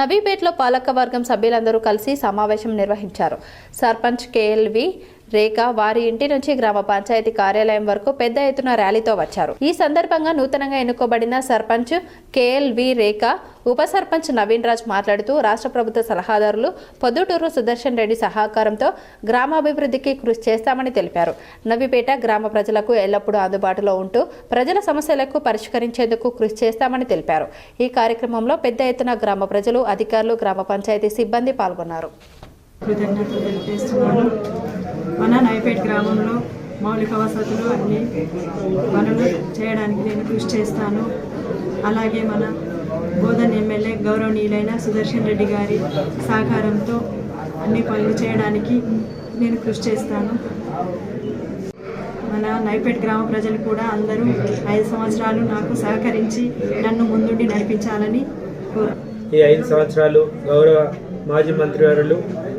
నవీపేటలో పాలకవర్గం సభ్యులందరూ కలిసి సమావేశం నిర్వహించారు. సర్పంచ్ కేఎల్వి రేఖ వారి ఇంటి నుంచి గ్రామ పంచాయతీ కార్యాలయం వరకు పెద్ద ఎత్తున ర్యాలీతో వచ్చారు. ఈ సందర్భంగా నూతనంగా ఎన్నుకోబడిన సర్పంచ్ కేఎల్వి రేఖ, ఉప సర్పంచ్ నవీన్ రాజ్ మాట్లాడుతూ రాష్ట్ర ప్రభుత్వ సలహాదారులు పొద్దుటూరు సుదర్శన్ రెడ్డి సహకారంతో గ్రామాభివృద్ధికి కృషి చేస్తామని తెలిపారు. నవీపేట గ్రామ ప్రజలకు ఎల్లప్పుడూ అందుబాటులో ఉంటూ ప్రజల సమస్యలకు పరిష్కరించేందుకు కృషి చేస్తామని తెలిపారు. ఈ కార్యక్రమంలో పెద్ద ఎత్తున గ్రామ ప్రజలు, అధికారులు, గ్రామ పంచాయతీ సిబ్బంది పాల్గొన్నారు. కృతజ్ఞతలు తెలియజేస్తున్నాను. మన నవిపేట గ్రామంలో మౌలిక వసతులు అన్ని పనులు చేయడానికి నేను కృషి చేస్తాను. అలాగే మన బోధన్ ఎమ్మెల్యే గౌరవనీయులైన సుదర్శన్ రెడ్డి గారి సహకారంతో అన్ని పనులు చేయడానికి నేను కృషి చేస్తాను. మన నవిపేట గ్రామ ప్రజలు కూడా అందరూ 5 సంవత్సరాలు నాకు సహకరించి నన్ను ముందుండి నడిపించాలని ఈ 5 సంవత్సరాలు గౌరవ మాజీ మంత్రివర్యులు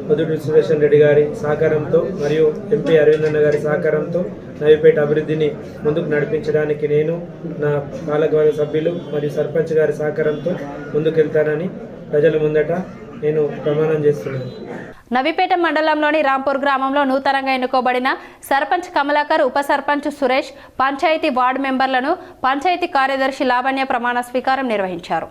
పొద్దుటూరు సుదర్శన్ రెడ్డి గారి సహకారంతో మరియు ఎంపీ అరవిందన్న గారి సహకారంతో నవిపేట అభివృద్ధిని ముందుకు నడిపించడానికి నేను, నా పాలకవర్గ సభ్యులు మరియు సర్పంచ్ గారి సహకారంతో ముందుకెళ్తానని ప్రజల ముందట నేను ప్రమాణం చేస్తున్నాను. నవీపేట మండలంలోని రాంపూర్ గ్రామంలో నూతనంగా ఎన్నుకోబడిన సర్పంచ్ కమలాకర్, ఉప సర్పంచ్ సురేష్, పంచాయతీ వార్డు మెంబర్లను పంచాయతీ కార్యదర్శి లావణ్య ప్రమాణ స్వీకారం నిర్వహించారు.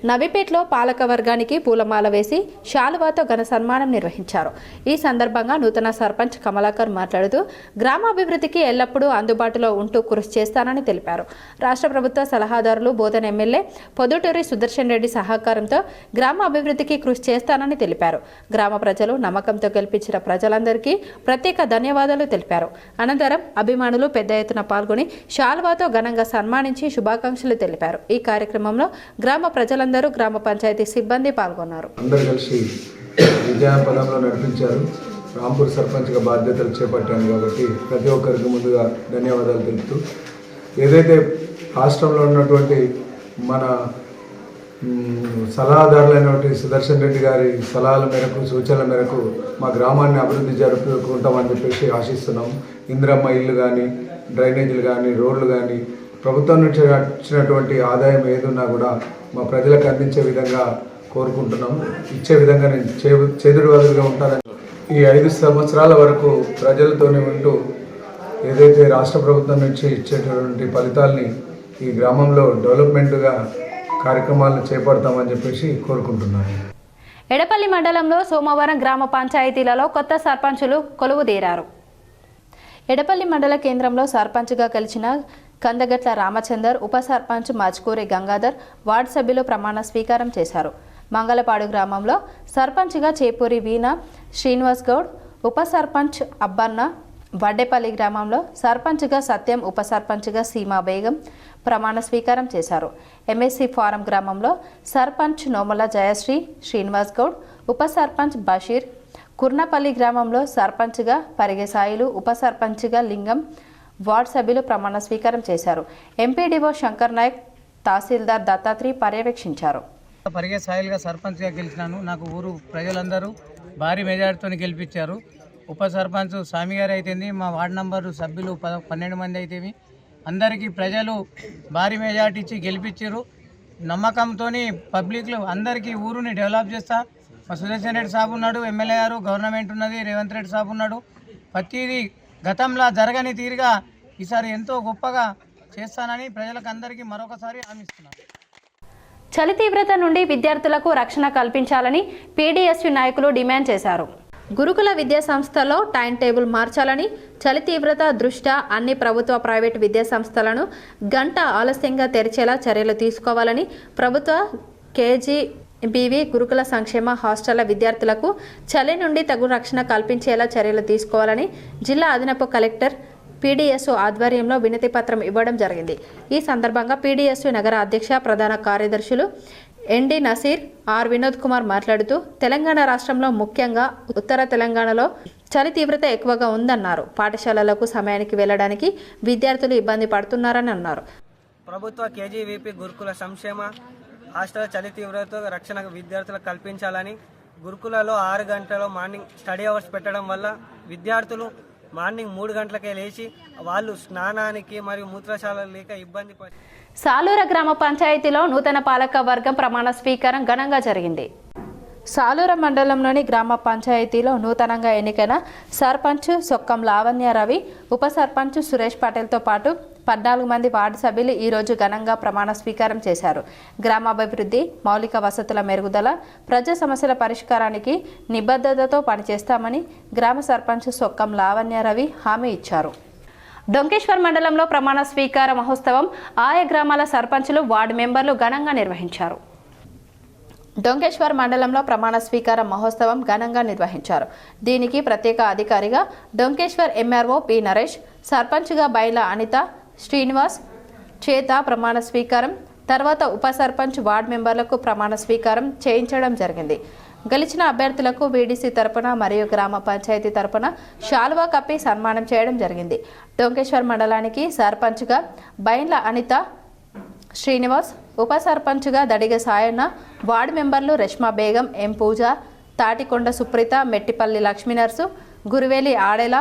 నవీపేటలో పాలక వర్గానికి పూలమాల వేసి శాలువాతో ఘన సన్మానం నిర్వహించారు. ఈ సందర్భంగా నూతన సర్పంచ్ కమలాకర్ మాట్లాడుతూ గ్రామాభివృద్ధికి ఎల్లప్పుడూ అందుబాటులో ఉంటూ కృషి చేస్తానని తెలిపారు. రాష్ట్ర ప్రభుత్వ సలహాదారులు బోధన ఎమ్మెల్యే పొద్దుటూరి సుదర్శన్ రెడ్డి సహకారంతో గ్రామ అభివృద్ధికి కృషి చేస్తానని తెలిపారు. గ్రామ ప్రజలు నమ్మకంతో గెలిపించిన ప్రజలందరికీ ప్రత్యేక ధన్యవాదాలు తెలిపారు. అనంతరం అభిమానులు పెద్ద ఎత్తున పాల్గొని శాలువాతో ఘనంగా సన్మానించి శుభాకాంక్షలు తెలిపారు. ఈ కార్యక్రమంలో గ్రామ ప్రజలందరూ, గ్రామ పంచాయతీ సిబ్బంది పాల్గొన్నారు. అందరూ కలిసి విజయపదంలో నడిపించారు. రాంపూర్ సర్పంచ్గా బాధ్యతలు చేపట్టాను కాబట్టి ప్రతి ఒక్కరికి ముందుగా ధన్యవాదాలు తెలుపుతూ, ఏదైతే రాష్ట్రంలో ఉన్నటువంటి మన సలహాదారులైనటువంటి సుదర్శన్ రెడ్డి గారి సలహాల మేరకు, సూచనల మేరకు మా గ్రామాన్ని అభివృద్ధి జరుపుకుంటామని చెప్పేసి ఆశిస్తున్నాం. ఇందిరమ్మ ఇల్లు కానీ, డ్రైనేజీలు కానీ, రోడ్లు కానీ, ప్రభుత్వం నుంచి వచ్చినటువంటి ఆదాయం ఏదున్నా కూడా మా ప్రజలకు అందించే విధంగా కోరుకుంటున్నాం. ఇచ్చే విధంగా నేను చేదుడువాదులుగా ఉంటానని ఈ 5 సంవత్సరాల వరకు ప్రజలతోనే ఉంటూ ఏదైతే రాష్ట్ర ప్రభుత్వం నుంచి ఇచ్చేటటువంటి ఫలితాలని ఈ గ్రామంలో డెవలప్మెంట్గా కార్యక్రమాలను చేపడతామని చెప్పేసి కోరుకుంటున్నాను. ఎడపల్లి మండలంలో సోమవారం గ్రామ పంచాయతీలలో కొత్త సర్పంచులు కొలువుదీరారు. ఎడపల్లి మండల కేంద్రంలో సర్పంచ్గా గెలిచిన కందగట్ల రామచందర్, ఉప సర్పంచ్ మజ్కూరి గంగాధర్, వార్డు సభ్యులు ప్రమాణ స్వీకారం చేశారు. మంగళపాడు గ్రామంలో సర్పంచ్గా చేపూరి వీణ శ్రీనివాస్ గౌడ్, ఉప సర్పంచ్ అబ్బన్న, వడ్డేపల్లి గ్రామంలో సర్పంచ్గా సత్యం, ఉప సర్పంచ్గా సీమా బేగం ప్రమాణ స్వీకారం చేశారు. ఎంఎస్సి ఫారం గ్రామంలో సర్పంచ్ నోమల జయశ్రీ శ్రీనివాస్ గౌడ్, ఉప సర్పంచ్ బషీర్, కుర్నపల్లి గ్రామంలో సర్పంచ్గా పరిగె సాయిలు, ఉప సర్పంచ్గా లింగం, వార్డు సభ్యులు ప్రమాణ స్వీకారం చేశారు. ఎంపీడీఓ శంకర్ నాయక్, తహసీల్దార్ దత్తాత్రి పర్యవేక్షించారు. పరిగే సాయిల్గా సర్పంచ్గా గెలిచినాను. నాకు ఊరు ప్రజలందరూ భారీ మెజార్టీతో గెలిపించారు. ఉప సర్పంచ్ స్వామి గారు అయితేంది, మా వార్డు నంబరు సభ్యులు 12 మంది అయితేవి అందరికీ ప్రజలు భారీ మెజార్టీ ఇచ్చి గెలిపించారు. నమ్మకంతో పబ్లిక్లు అందరికీ ఊరుని డెవలప్ చేస్తా. మా సుదర్శన్ రెడ్డి సాబ్ ఉన్నాడు, ఎమ్మెల్యే గారు, గవర్నమెంట్ ఉన్నది, రేవంత్ రెడ్డి సాబ్ ఉన్నాడు. ప్రతిదీ గతంలో జరగని తీరుగా ఈసారి ఎంతో గొప్పగా చేస్తానని ప్రజలకు అందరికీ మరొకసారి హామీస్తున్నాను. చలి తీవ్రత నుండి విద్యార్థులకు రక్షణ కల్పించాలని పీడీఎస్యు నాయకులు డిమాండ్ చేశారు. గురుకుల విద్యా సంస్థలో టైం టేబుల్ మార్చాలని, చలి తీవ్రత దృష్ట్యా అన్ని ప్రభుత్వ, ప్రైవేటు విద్యా సంస్థలను గంట ఆలస్యంగా తెరిచేలా చర్యలు తీసుకోవాలని ప్రభుత్వ కేజీబీవీ గురుకుల సంక్షేమ హాస్టళ్ల విద్యార్థులకు చలి నుండి తగు రక్షణ కల్పించేలా చర్యలు తీసుకోవాలని జిల్లా అదనపు కలెక్టర్ పీడీఎస్యు ఆధ్వర్యంలో వినతి పత్రం ఇవ్వడం జరిగింది. ఈ సందర్భంగా పీడీఎస్యు నగర అధ్యక్ష, ప్రధాన కార్యదర్శులు ఎన్డి నసీర్, ఆర్ వినోద్ కుమార్ మాట్లాడుతూ తెలంగాణ రాష్ట్రంలో ముఖ్యంగా ఉత్తర తెలంగాణలో చలి తీవ్రత ఎక్కువగా ఉందన్నారు. పాఠశాలలకు సమయానికి వెళ్లడానికి విద్యార్థులు ఇబ్బంది పడుతున్నారని అన్నారు. ప్రభుత్వ కేజీవీపీ గురుకుల సంక్షేమ హాస్టల్ చలి తీవ్రత రక్షణ విద్యార్థులకు కల్పించాలని, గురుకులలో 6 గంటల మార్నింగ్ స్టడీ అవర్స్ పెట్టడం వల్ల విద్యార్థులు మార్నింగ్ 3 గంటలకే లేచి వాళ్ళు స్నానానికి మరియు మూత్రశాల లేక ఇబ్బంది పడి. సాలూర గ్రామ పంచాయతీలో నూతన పాలక వర్గం ప్రమాణ స్వీకారం ఘనంగా జరిగింది. సాలూర మండలంలోని గ్రామ పంచాయతీలో నూతనంగా ఎన్నికైన సర్పంచ్ సొక్కం లావణ్య రవి, ఉప సర్పంచ్ సురేష్ పటేల్తో పాటు 14 మంది వార్డు సభ్యులు ఈరోజు ఘనంగా ప్రమాణ స్వీకారం చేశారు. గ్రామాభివృద్ధి, మౌలిక వసతుల మెరుగుదల, ప్రజా సమస్యల పరిష్కారానికి నిబద్ధతతో పనిచేస్తామని గ్రామ సర్పంచ్ సొక్కం లావణ్య రవి హామీ ఇచ్చారు. డొంకేశ్వర్ మండలంలో ప్రమాణ స్వీకార మహోత్సవం ఆయా గ్రామాల సర్పంచులు, వార్డు మెంబర్లు ఘనంగా నిర్వహించారు. డొంకేశ్వర్ మండలంలో ప్రమాణ స్వీకార మహోత్సవం ఘనంగా నిర్వహించారు. దీనికి ప్రత్యేక అధికారిగా డొంకేశ్వర్ ఎంఆర్ఓ పి నరేష్, సర్పంచ్గా బైల అనిత శ్రీనివాస్ చేత ప్రమాణ స్వీకారం, తర్వాత ఉప సర్పంచ్, వార్డు మెంబర్లకు ప్రమాణ స్వీకారం చేయించడం జరిగింది. గెలిచిన అభ్యర్థులకు వీడీసీ తరపున మరియు గ్రామ పంచాయతీ తరపున శాలువా కప్పి సన్మానం చేయడం జరిగింది. డొంకేశ్వర్ మండలానికి సర్పంచ్గా బైన్ల అనిత శ్రీనివాస్, ఉప సర్పంచ్గా దడిగ సాయన్న, వార్డు మెంబర్లు రెష్మా బేగం, ఎం పూజ, తాటికొండ సుప్రీత, మెట్టిపల్లి లక్ష్మీనర్సు, గురువేలి ఆడేల,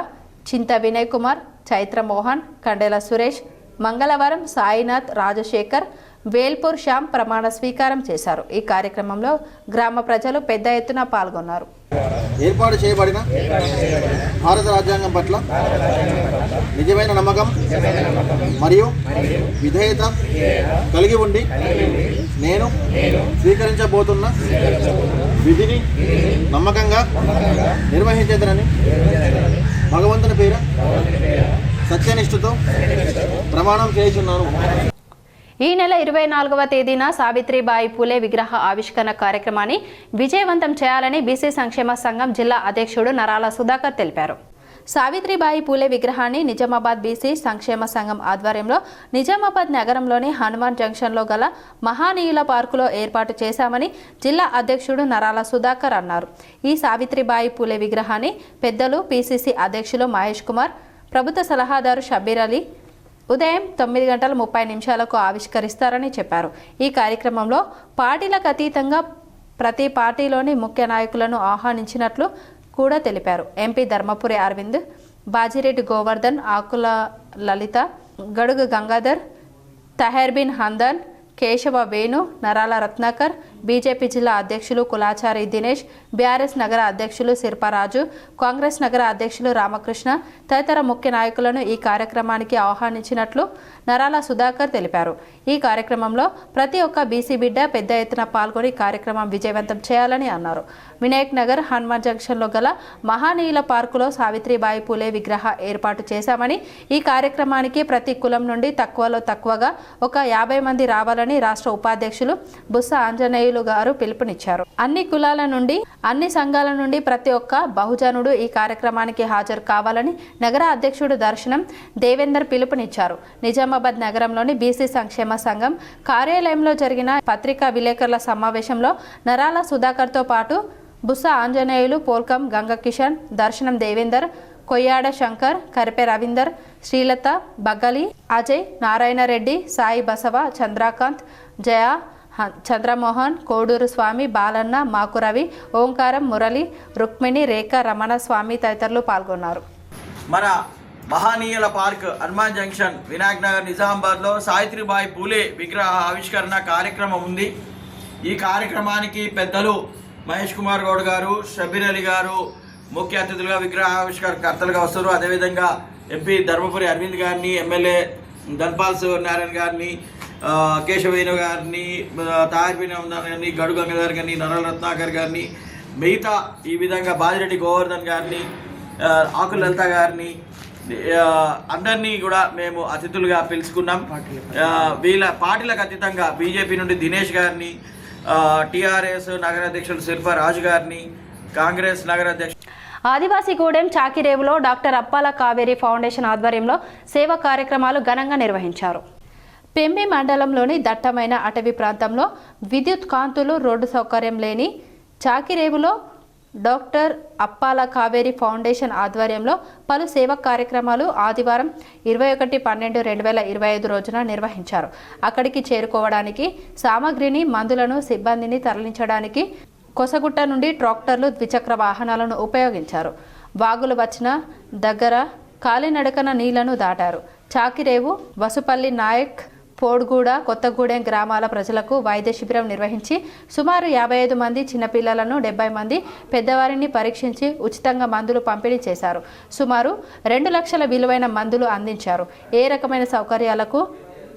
చింత వినయ్ కుమార్, చైత్ర మోహన్, కండెల సురేష్, మంగళవారం సాయినాథ్, రాజశేఖర్, వేల్పూర్ శ్యామ్ ప్రమాణ స్వీకారం చేశారు. ఈ కార్యక్రమంలో గ్రామ ప్రజలు పెద్ద ఎత్తున పాల్గొన్నారు. ఏర్పాటు చేయబడిన భారత రాజ్యాంగం పట్ల నిజమైన నమ్మకం మరియు విధేయత కలిగి ఉండి నేను స్వీకరించబోతున్న విధిని నమ్మకంగా నిర్వహించేదనని భగవంతుని పేర సత్యనిష్ఠతో ప్రమాణం చేస్తున్నాను. ఈ నెల 24వ తేదీన సావిత్రిబాయి పూలే విగ్రహ ఆవిష్కరణ కార్యక్రమాన్ని విజయవంతం చేయాలని బీసీ సంక్షేమ సంఘం జిల్లా అధ్యక్షుడు నరాల సుధాకర్ తెలిపారు. సావిత్రిబాయి పూలే విగ్రహాన్ని నిజామాబాద్ బీసీ సంక్షేమ సంఘం ఆధ్వర్యంలో నిజామాబాద్ నగరంలోని హనుమాన్ జంక్షన్లో గల మహానీయుల పార్కులో ఏర్పాటు చేశామని జిల్లా అధ్యక్షుడు నరాల సుధాకర్ అన్నారు. ఈ సావిత్రిబాయి పూలే విగ్రహాన్ని పెద్దలు పీసీసీ అధ్యక్షులు మహేష్ కుమార్, ప్రభుత్వ సలహాదారు షబ్బీర్ అలీ ఉదయం 9:30 ఆవిష్కరిస్తారని చెప్పారు. ఈ కార్యక్రమంలో పార్టీలకు అతీతంగా ప్రతి పార్టీలోని ముఖ్య నాయకులను ఆహ్వానించినట్లు కూడా తెలిపారు. ఎంపీ ధర్మపురి అరవింద్, బాజిరెడ్డి గోవర్ధన్, ఆకుల లలిత, గడుగు గంగాధర్, తహెర్బిన్ హందన్, కేశవ వేణు, నరాల రత్నాకర్, బీజేపీ జిల్లా అధ్యక్షులు కులాచారి దినేష్, బీఆర్ఎస్ నగర అధ్యక్షులు శిల్పారాజు, కాంగ్రెస్ నగర అధ్యక్షులు రామకృష్ణ తదితర ముఖ్య నాయకులను ఈ కార్యక్రమానికి ఆహ్వానించినట్లు నరాల సుధాకర్ తెలిపారు. ఈ కార్యక్రమంలో ప్రతి ఒక్క బీసీ బిడ్డ పెద్ద ఎత్తున పాల్గొని కార్యక్రమం విజయవంతం చేయాలని అన్నారు. వినాయక్ నగర్ హనుమాన్ జంక్షన్లో గల మహానీయుల పార్కులో సావిత్రిబాయి పూలే విగ్రహ ఏర్పాటు చేశామని, ఈ కార్యక్రమానికి ప్రతి కులం నుండి తక్కువలో తక్కువగా ఒక 50 మంది రావాలని రాష్ట్ర ఉపాధ్యక్షులు బుస్స ఆంజనేయులు గారు పిలుపునిచ్చారు. అన్ని కులాల నుండి, అన్ని సంఘాల నుండి ప్రతి ఒక్క బహుజనుడు ఈ కార్యక్రమానికి హాజరు కావాలని నగర అధ్యక్షుడు దర్శనం దేవేందర్ పిలుపునిచ్చారు. నిజామాబాద్ నగరంలోని బీసీ సంక్షేమ సంఘం కార్యాలయంలో జరిగిన పత్రికా విలేకరుల సమావేశంలో నరాల సుధాకర్తో పాటు బుస్స ఆంజనేయులు, పోల్కం గంగ కిషన్, దర్శనం దేవేందర్, కొయ్యాడ శంకర్, కరిపే రవీందర్, శ్రీలత, బగ్గలి, అజయ్, నారాయణరెడ్డి, సాయి బసవ, చంద్రకాంత్, జయ, చంద్రమోహన్, కోడూరు స్వామి, బాలన్న, మాకురవి, ఓంకారం, మురళి, రుక్మిణి, రేఖ, రమణ స్వామి తదితరులు పాల్గొన్నారు. మన మహానీయుల పార్క్ హనుమాన్ జంక్షన్ వినాయక్ నగర్ నిజామాబాద్లో సావిత్రిబాయి పూలే విగ్రహ ఆవిష్కరణ కార్యక్రమం ఉంది. ఈ కార్యక్రమానికి పెద్దలు మహేష్ కుమార్ గౌడ్ గారు, షబ్బీర్ అలీ గారు ముఖ్య అతిథులుగా విగ్రహ ఆవిష్కర్తలుగా వస్తారు. అదేవిధంగా ఎంపీ ధర్మపురి అరవింద్ గారిని, ఎమ్మెల్యే ధన్పాల్ నారాయణ గారిని, కేశవేణు గారిని, తాహిర్బిన్ గారిని, గడు గంగాధర్ గారిని, నరల రత్నాకర్ గారిని, మిగతా ఈ విధంగా బాజిరెడ్డి గోవర్ధన్ గారిని, ఆకుల లలిత గారిని అందరినీ కూడా మేము అతిథులుగా పిలుచుకున్నాం. వీళ్ళ పార్టీలకు అతీతంగా బీజేపీ నుండి దినేష్ గారిని, టీఆర్ఎస్ నగర అధ్యక్షులు శిల్పారాజు గారిని, కాంగ్రెస్ నగర అధ్యక్షులు ఆదివాసీగూడెం చాకిరేవులో డాక్టర్ అప్పాల కావేరి ఫౌండేషన్ ఆధ్వర్యంలో సేవా కార్యక్రమాలు ఘనంగా నిర్వహించారు. పెంబి మండలంలోని దట్టమైన అటవీ ప్రాంతంలో విద్యుత్ కాంతులు, రోడ్డు సౌకర్యం లేని చాకిరేవులో డాక్టర్ అప్పాల కావేరి ఫౌండేషన్ ఆధ్వర్యంలో పలు సేవా కార్యక్రమాలు ఆదివారం 21/12/2025 రోజున నిర్వహించారు. అక్కడికి చేరుకోవడానికి సామగ్రిని, మందులను, సిబ్బందిని తరలించడానికి కొసగుట్ట నుండి ట్రాక్టర్లు, ద్విచక్ర వాహనాలను ఉపయోగించారు. వాగులు వచ్చిన దగ్గర కాలినడకన నీళ్లను దాటారు. చాకిరేవు, వసుపల్లి నాయక్, పోడ్గూడ, కొత్తగూడెం గ్రామాల ప్రజలకు వైద్య శిబిరం నిర్వహించి సుమారు 55 మంది చిన్నపిల్లలను, 70 మంది పెద్దవారిని పరీక్షించి ఉచితంగా మందులు పంపిణీ చేశారు. సుమారు 2 లక్షల విలువైన మందులు అందించారు. ఏ రకమైన సౌకర్యాలకు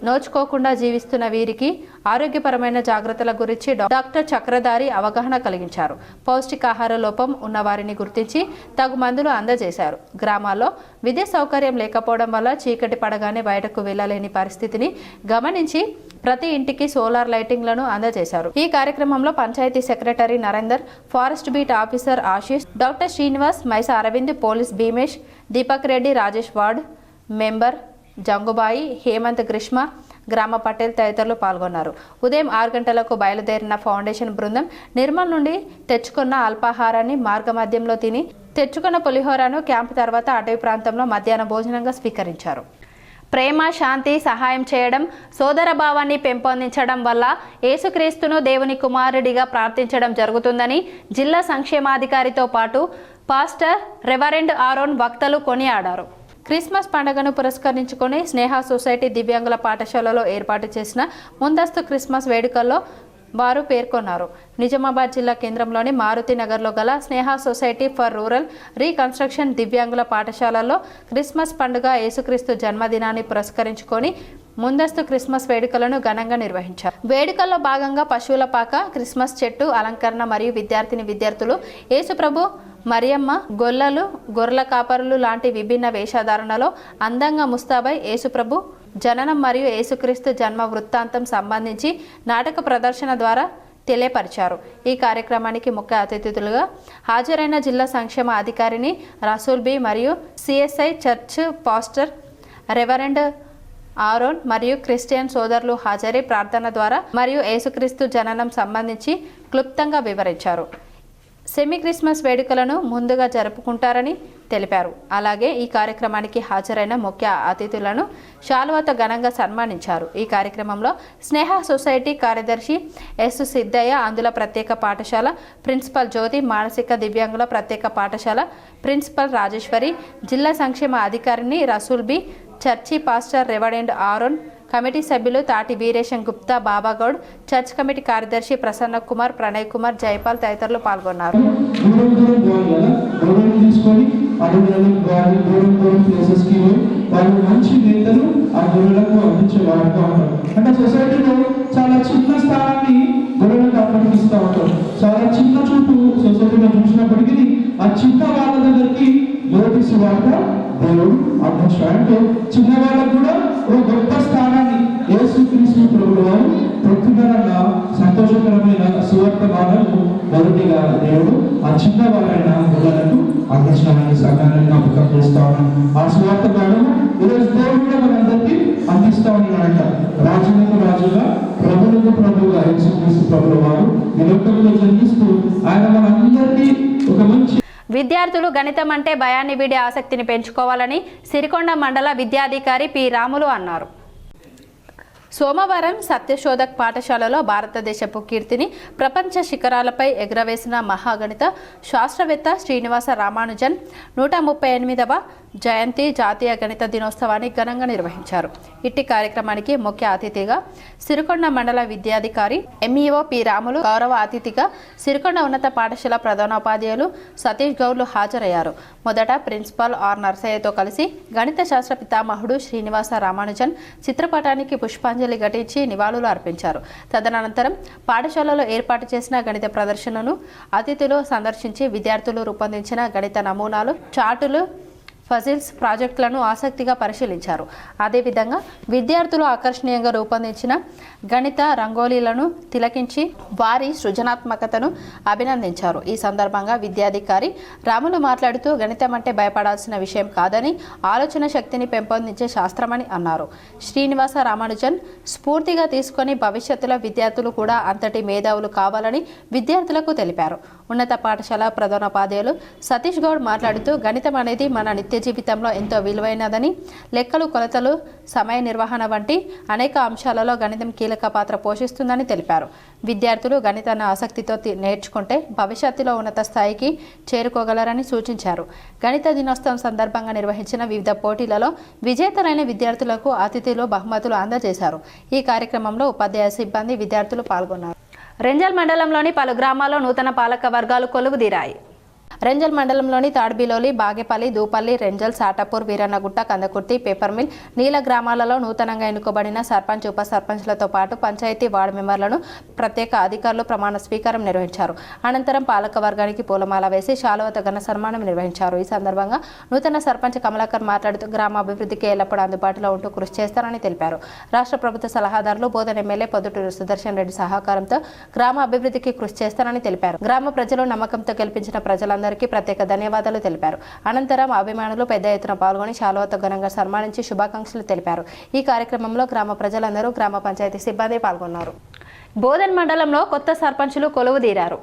నోచుకోకుండా జీవిస్తున్న వీరికి ఆరోగ్యపరమైన జాగ్రత్తల గురించి డాక్టర్ చక్రధారి అవగాహన కలిగించారు. పౌష్టికాహార లోపం ఉన్న వారిని గుర్తించి తగు మందులు అందజేశారు. గ్రామాల్లో విద్యుత్ సౌకర్యం లేకపోవడం వల్ల చీకటి పడగానే బయటకు వెళ్లలేని పరిస్థితిని గమనించి ప్రతి ఇంటికి సోలార్ లైటింగ్లను అందజేశారు. ఈ కార్యక్రమంలో panchayat secretary Narender, forest beat officer Ashish, doctor Srinivas, Maisa Aravind, police Bhimesh, Deepak Reddy, Rajesh ward member Jangubai, Hemanth Greeshma, గ్రామ పటేల్ తదితరులు పాల్గొన్నారు. ఉదయం 6 గంటలకు బయలుదేరిన ఫౌండేషన్ బృందం నిర్మల్ నుండి తెచ్చుకున్న అల్పాహారాన్ని మార్గమధ్యంలో తిని తెచ్చుకున్న పులిహోరను క్యాంపు తర్వాత అటవీ ప్రాంతంలో మధ్యాహ్న భోజనంగా స్వీకరించారు. ప్రేమ, శాంతి, సహాయం చేయడం, సోదర భావాన్ని పెంపొందించడం వల్ల యేసుక్రీస్తును దేవుని కుమారుడిగా ప్రార్థించడం జరుగుతుందని జిల్లా సంక్షేమాధికారితో పాటు పాస్టర్ రెవరెండ్ ఆరోన్ వక్తలు కొనియాడారు. క్రిస్మస్ పండుగను పురస్కరించుకొని స్నేహ సొసైటీ దివ్యాంగుల పాఠశాలలో ఏర్పాటు చేసిన ముందస్తు క్రిస్మస్ వేడుకల్లో వారు పేర్కొన్నారు. నిజామాబాద్ జిల్లా కేంద్రంలోని మారుతి నగర్లో గల స్నేహ సొసైటీ ఫర్ రూరల్ రీకన్స్ట్రక్షన్ దివ్యాంగుల పాఠశాలలో క్రిస్మస్ పండుగ యేసుక్రీస్తు జన్మదినాన్ని పురస్కరించుకొని ముందస్తు క్రిస్మస్ వేడుకలను ఘనంగా నిర్వహించారు. వేడుకల్లో భాగంగా పశువుల పాక, క్రిస్మస్ చెట్టు అలంకరణ మరియు విద్యార్థులు యేసుప్రభు, మరియమ్మ, గొల్లలు, గొర్రెల కాపరులు లాంటి విభిన్న వేషధారణలో అందంగా ముస్తాబై యేసుప్రభు జననం మరియు యేసుక్రీస్తు జన్మ వృత్తాంతం సంబంధించి నాటక ప్రదర్శన ద్వారా తెలియపరిచారు. ఈ కార్యక్రమానికి ముఖ్య అతిథులుగా హాజరైన జిల్లా సంక్షేమ అధికారిని రసూల్ బి మరియు CSI church pastor reverend Aaron మరియు క్రిస్టియన్ సోదరులు హాజరై ప్రార్థన ద్వారా మరియు యేసుక్రీస్తు జననం సంబంధించి క్లుప్తంగా వివరించారు. సెమీ క్రిస్మస్ వేడుకలను ముందుగా జరుపుకుంటారని తెలిపారు. అలాగే ఈ కార్యక్రమానికి హాజరైన ముఖ్య అతిథులను శాలువాతో ఘనంగా సన్మానించారు. ఈ కార్యక్రమంలో స్నేహ సొసైటీ కార్యదర్శి ఎస్ సిద్ధయ్య, అందుల ప్రత్యేక పాఠశాల ప్రిన్సిపల్ జ్యోతి, మానసిక దివ్యాంగుల ప్రత్యేక పాఠశాల ప్రిన్సిపల్ రాజేశ్వరి, జిల్లా సంక్షేమ అధికారిని రసూల్ బి, చర్చి పాస్టర్ రెవరెండ్ ఆరోన్, కమిటీ సభ్యులు తాటి వీరేశం గుప్తా, బాబాగౌడ్, చర్చ్ కమిటీ కార్యదర్శి ప్రసన్న కుమార్, ప్రణయ్ కుమార్, జైపాల్ తదితరులు పాల్గొన్నారు. అంటే సొసైటీలో చాలా చిన్న స్థానాన్ని గొర్రెలకు అప్పగిస్తూ ఉంటారు. చాలా చిన్న చూపు సొసైటీలో చూసినప్పటికీ ఆ చిన్న వాళ్ళ దగ్గరికి జ్యోతిష్ వార్త దేవుడు అందించాడు. అంటే చిన్న వాళ్ళకు కూడా ఒక గొప్ప స్థానాన్ని యేసుక్రీస్తు ప్రభువు వారు ప్రతిభరంగా సంతోషకరమైన సువార్తమానము మొదటిగా దేవుడు ఆ చిన్నవారైన గొర్రెలకు అందించడానికి సంఘాన్ని జ్ఞాపకం చేస్తా ఉన్నాం. ఆ సువార్తమానము ఈరోజు దేవుడు కూడా మనందరికీ అందిస్తా ఉన్నాడంట. రాజులకు రాజుగా, ప్రభువులకు ప్రభువుగా యేసుక్రీస్తు ప్రభువు వారు ఈ లోకంలో జన్మిస్తూ ఆయన మనందరికీ ఒక మంచి విద్యార్థులు గణితం అంటే భయాన్ని వీడి ఆసక్తిని పెంచుకోవాలని సిరికొండ మండల విద్యాధికారి పి రాములు అన్నారు. సోమవారం సత్యశోధక్ పాఠశాలలో భారతదేశపు కీర్తిని ప్రపంచ శిఖరాలపై ఎగురవేసిన మహాగణిత శాస్త్రవేత్త శ్రీనివాస రామానుజన్ 138వ జయంతి జాతీయ గణిత దినోత్సవాన్ని ఘనంగా నిర్వహించారు. ఇట్టి కార్యక్రమానికి ముఖ్య అతిథిగా సిరికొండ మండల విద్యాధికారి ఎంఈఓ పి రాములు, గౌరవ అతిథిగా సిరికొండ ఉన్నత పాఠశాల ప్రధానోపాధ్యాయులు సతీష్ గౌడ్లు హాజరయ్యారు. మొదట ప్రిన్సిపాల్ ఆర్ నర్సయ్యతో కలిసి గణిత శాస్త్ర పితామహుడు శ్రీనివాస రామానుజన్ చిత్రపటానికి పుష్పాంజలి ఘటించి నివాళులు అర్పించారు. తదనంతరం పాఠశాలలో ఏర్పాటు చేసిన గణిత ప్రదర్శనను అతిథులు సందర్శించి విద్యార్థులు రూపొందించిన గణిత నమూనాలు, చార్టులు, ఫజిల్స్ ప్రాజెక్టులను ఆసక్తిగా పరిశీలించారు. అదేవిధంగా విద్యార్థులు ఆకర్షణీయంగా రూపొందించిన గణిత రంగోలీలను తిలకించి వారి సృజనాత్మకతను అభినందించారు. ఈ సందర్భంగా విద్యాధికారి రాములు మాట్లాడుతూ గణితం అంటే భయపడాల్సిన విషయం కాదని, ఆలోచన శక్తిని పెంపొందించే శాస్త్రమని అన్నారు. శ్రీనివాస రామానుజన్ స్ఫూర్తిగా తీసుకొని భవిష్యత్తులో విద్యార్థులు కూడా అంతటి మేధావులు కావాలని విద్యార్థులకు తెలిపారు. ఉన్నత పాఠశాల ప్రధానోపాధ్యాయులు సతీష్ గౌడ్ మాట్లాడుతూ గణితం అనేది మన నిత్య జీవితంలో ఎంతో విలువైనదని, లెక్కలు, కొలతలు, సమయ నిర్వహణ వంటి అనేక అంశాలలో గణితం కీలక పాత్ర పోషిస్తుందని తెలిపారు. విద్యార్థులు గణితాన్ని ఆసక్తితో నేర్చుకుంటే భవిష్యత్తులో ఉన్నత స్థాయికి చేరుకోగలరని సూచించారు. గణిత దినోత్సవం సందర్భంగా నిర్వహించిన వివిధ పోటీలలో విజేతలైన విద్యార్థులకు అతిథులు బహుమతులు అందజేశారు. ఈ కార్యక్రమంలో ఉపాధ్యాయ సిబ్బంది, విద్యార్థులు పాల్గొన్నారు. రెంజల్ మండలంలోని పలు గ్రామాల్లో నూతన పాలక వర్గాలు కొలువుదీరాయి. రెంజల్ మండలంలోని తాడ్బిలోలి, బాగేపల్లి, దూపల్లి, రెంజల్, సాటాపూర్, వీరన్నగుట్ట, కందకుర్తి, పేపర్మిల్, నీల గ్రామాలలో నూతనంగా ఎన్నుకోబడిన సర్పంచ్, ఉప సర్పంచ్లతో పాటు పంచాయతీ వార్డు మెంబర్లను ప్రత్యేక అధికారులు ప్రమాణ స్వీకారం నిర్వహించారు. అనంతరం పాలక వర్గానికి పూలమాల వేసి శాలువతో ఘన సన్మానం నిర్వహించారు. ఈ సందర్భంగా నూతన సర్పంచ్ కమలాకర్ మాట్లాడుతూ గ్రామాభివృద్ధికి ఎల్లప్పుడూ అందుబాటులో ఉంటూ కృషి చేస్తారని తెలిపారు. రాష్ట్ర ప్రభుత్వ సలహాదారులు బోధన ఎమ్మెల్యే పొద్దుటూరు సుదర్శన్ రెడ్డి సహకారంతో గ్రామ అభివృద్ధికి కృషి చేస్తారని తెలిపారు. గ్రామ ప్రజలు నమ్మకంతో గెలిపించిన ప్రజలందరూ ప్రత్యేక ధన్యవాదాలు తెలిపారు. అనంతరం అభిమానులు పెద్ద ఎత్తున పాల్గొని శాలువతో ఘనంగా సన్మానించి శుభాకాంక్షలు తెలిపారు. ఈ కార్యక్రమంలో గ్రామ ప్రజలందరూ, గ్రామ పంచాయతీ సిబ్బంది పాల్గొన్నారు. బోధన్ మండలంలో కొత్త సర్పంచులు కొలువుదీరారు.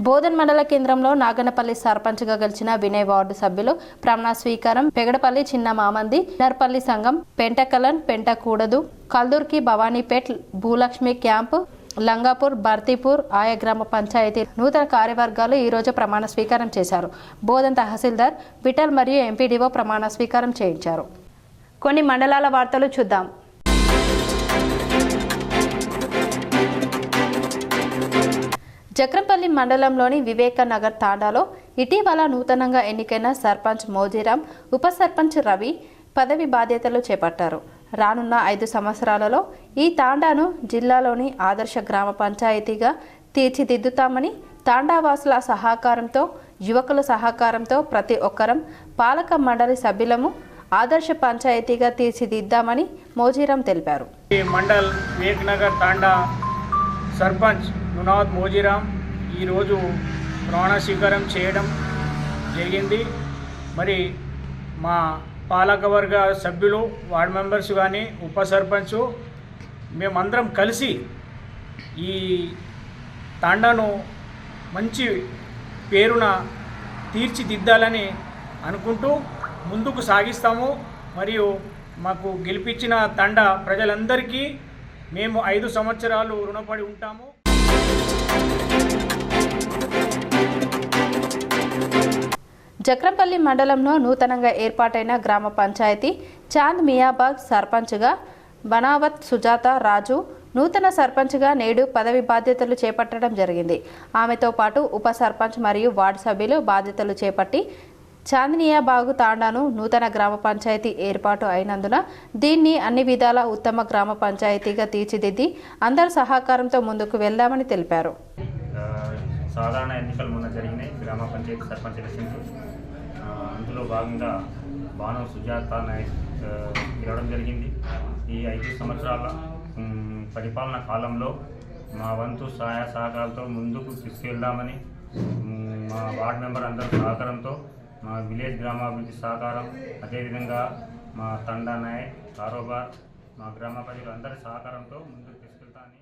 బోధన్ మండల కేంద్రంలో నాగనపల్లి సర్పంచ్గా గెలిచిన వినయ్ వార్డు సభ్యులు ప్రమాణ స్వీకారం పెగడపల్లి, చిన్న మామంది, నర్పల్లి సంఘం, పెంటకలన్, పెంటకూడదు, కల్దూర్కి, భవానీపేట్, భూలక్ష్మి క్యాంపు, లంగాపూర్, బర్తీపూర్ ఆయా గ్రామ పంచాయతీ నూతన కార్యవర్గాలు ఈరోజు ప్రమాణ స్వీకారం చేశారు. బోధన్ తహసీల్దార్ విఠల్ మరియు ఎంపీడీఓ ప్రమాణ స్వీకారం చేయించారు. కొన్ని మండలాల వార్తలు చూద్దాం. జక్రంపల్లి మండలంలోని వివేకనగర్ తాండాలో ఇటీవల నూతనంగా ఎన్నికైన సర్పంచ్ మోజీరాం, ఉప సర్పంచ్ రవి పదవి బాధ్యతలు చేపట్టారు. రానున్న 5 సంవత్సరాలలో ఈ తాండాను జిల్లాలోని ఆదర్శ గ్రామ పంచాయతీగా తీర్చిదిద్దుతామని, తాండావాసుల సహకారంతో, యువకుల సహకారంతో ప్రతి ఒక్కరం పాలక మండలి సభ్యులము ఆదర్శ పంచాయతీగా తీర్చిదిద్దామని మోజీరాం తెలిపారు. ఈ మండల్ వివేకనగర్ తాండా సర్పంచ్ మునాద్ మోజీరాం ఈరోజు ప్రమాణ స్వీకారం చేయడం జరిగింది. మరి మా పాలకవర్గ సభ్యులు, వార్డు మెంబర్స్ కానీ, ఉప సర్పంచ్ మేమందరం కలిసి ఈ తాండాను మంచి పేరున తీర్చిదిద్దాలని అనుకుంటూ ముందుకు సాగిస్తాము. మరియు మాకు గెలిపించిన తండా ప్రజలందరికీ మేము 5 సంవత్సరాలు రుణపడి ఉంటాము. జక్రంపల్లి మండలంలో నూతనంగా ఏర్పాటైన గ్రామ పంచాయతీ చాంద్ మియాబాగ్ సర్పంచ్గా బనావత్ సుజాత రాజు నూతన సర్పంచ్గా నేడు పదవి బాధ్యతలు చేపట్టడం జరిగింది. ఆమెతో పాటు ఉప సర్పంచ్ మరియు వార్డు సభ్యులు బాధ్యతలు చేపట్టి చాందినియాబాగు తాండాను నూతన గ్రామ పంచాయతీ ఏర్పాటు అయినందున దీన్ని అన్ని విధాల ఉత్తమ గ్రామ పంచాయతీగా తీర్చిదిద్ది అందరి సహకారంతో ముందుకు వెళ్దామని తెలిపారు. సాధారణ ఎన్నికలు మొన్న జరిగినాయి. గ్రామ పంచాయతీ సర్పంచ్ ఎలక్షన్లు, అందులో భాగంగా బాణం సుజాత నాయక్ గెలవడం జరిగింది. ఈ 5 సంవత్సరాల పరిపాలన కాలంలో మా వంతు సహాయ సహకారాలతో ముందుకు తీసుకెళ్దామని, మా వార్డు మెంబర్ అందరి సహకారంతో, మా విలేజ్ గ్రామాభివృద్ధి సహకారం, అదేవిధంగా మా తండా నాయక్ కారోబార్, మా గ్రామ ప్రజలు అందరి సహకారంతో ముందుకు తీసుకెళ్తామని.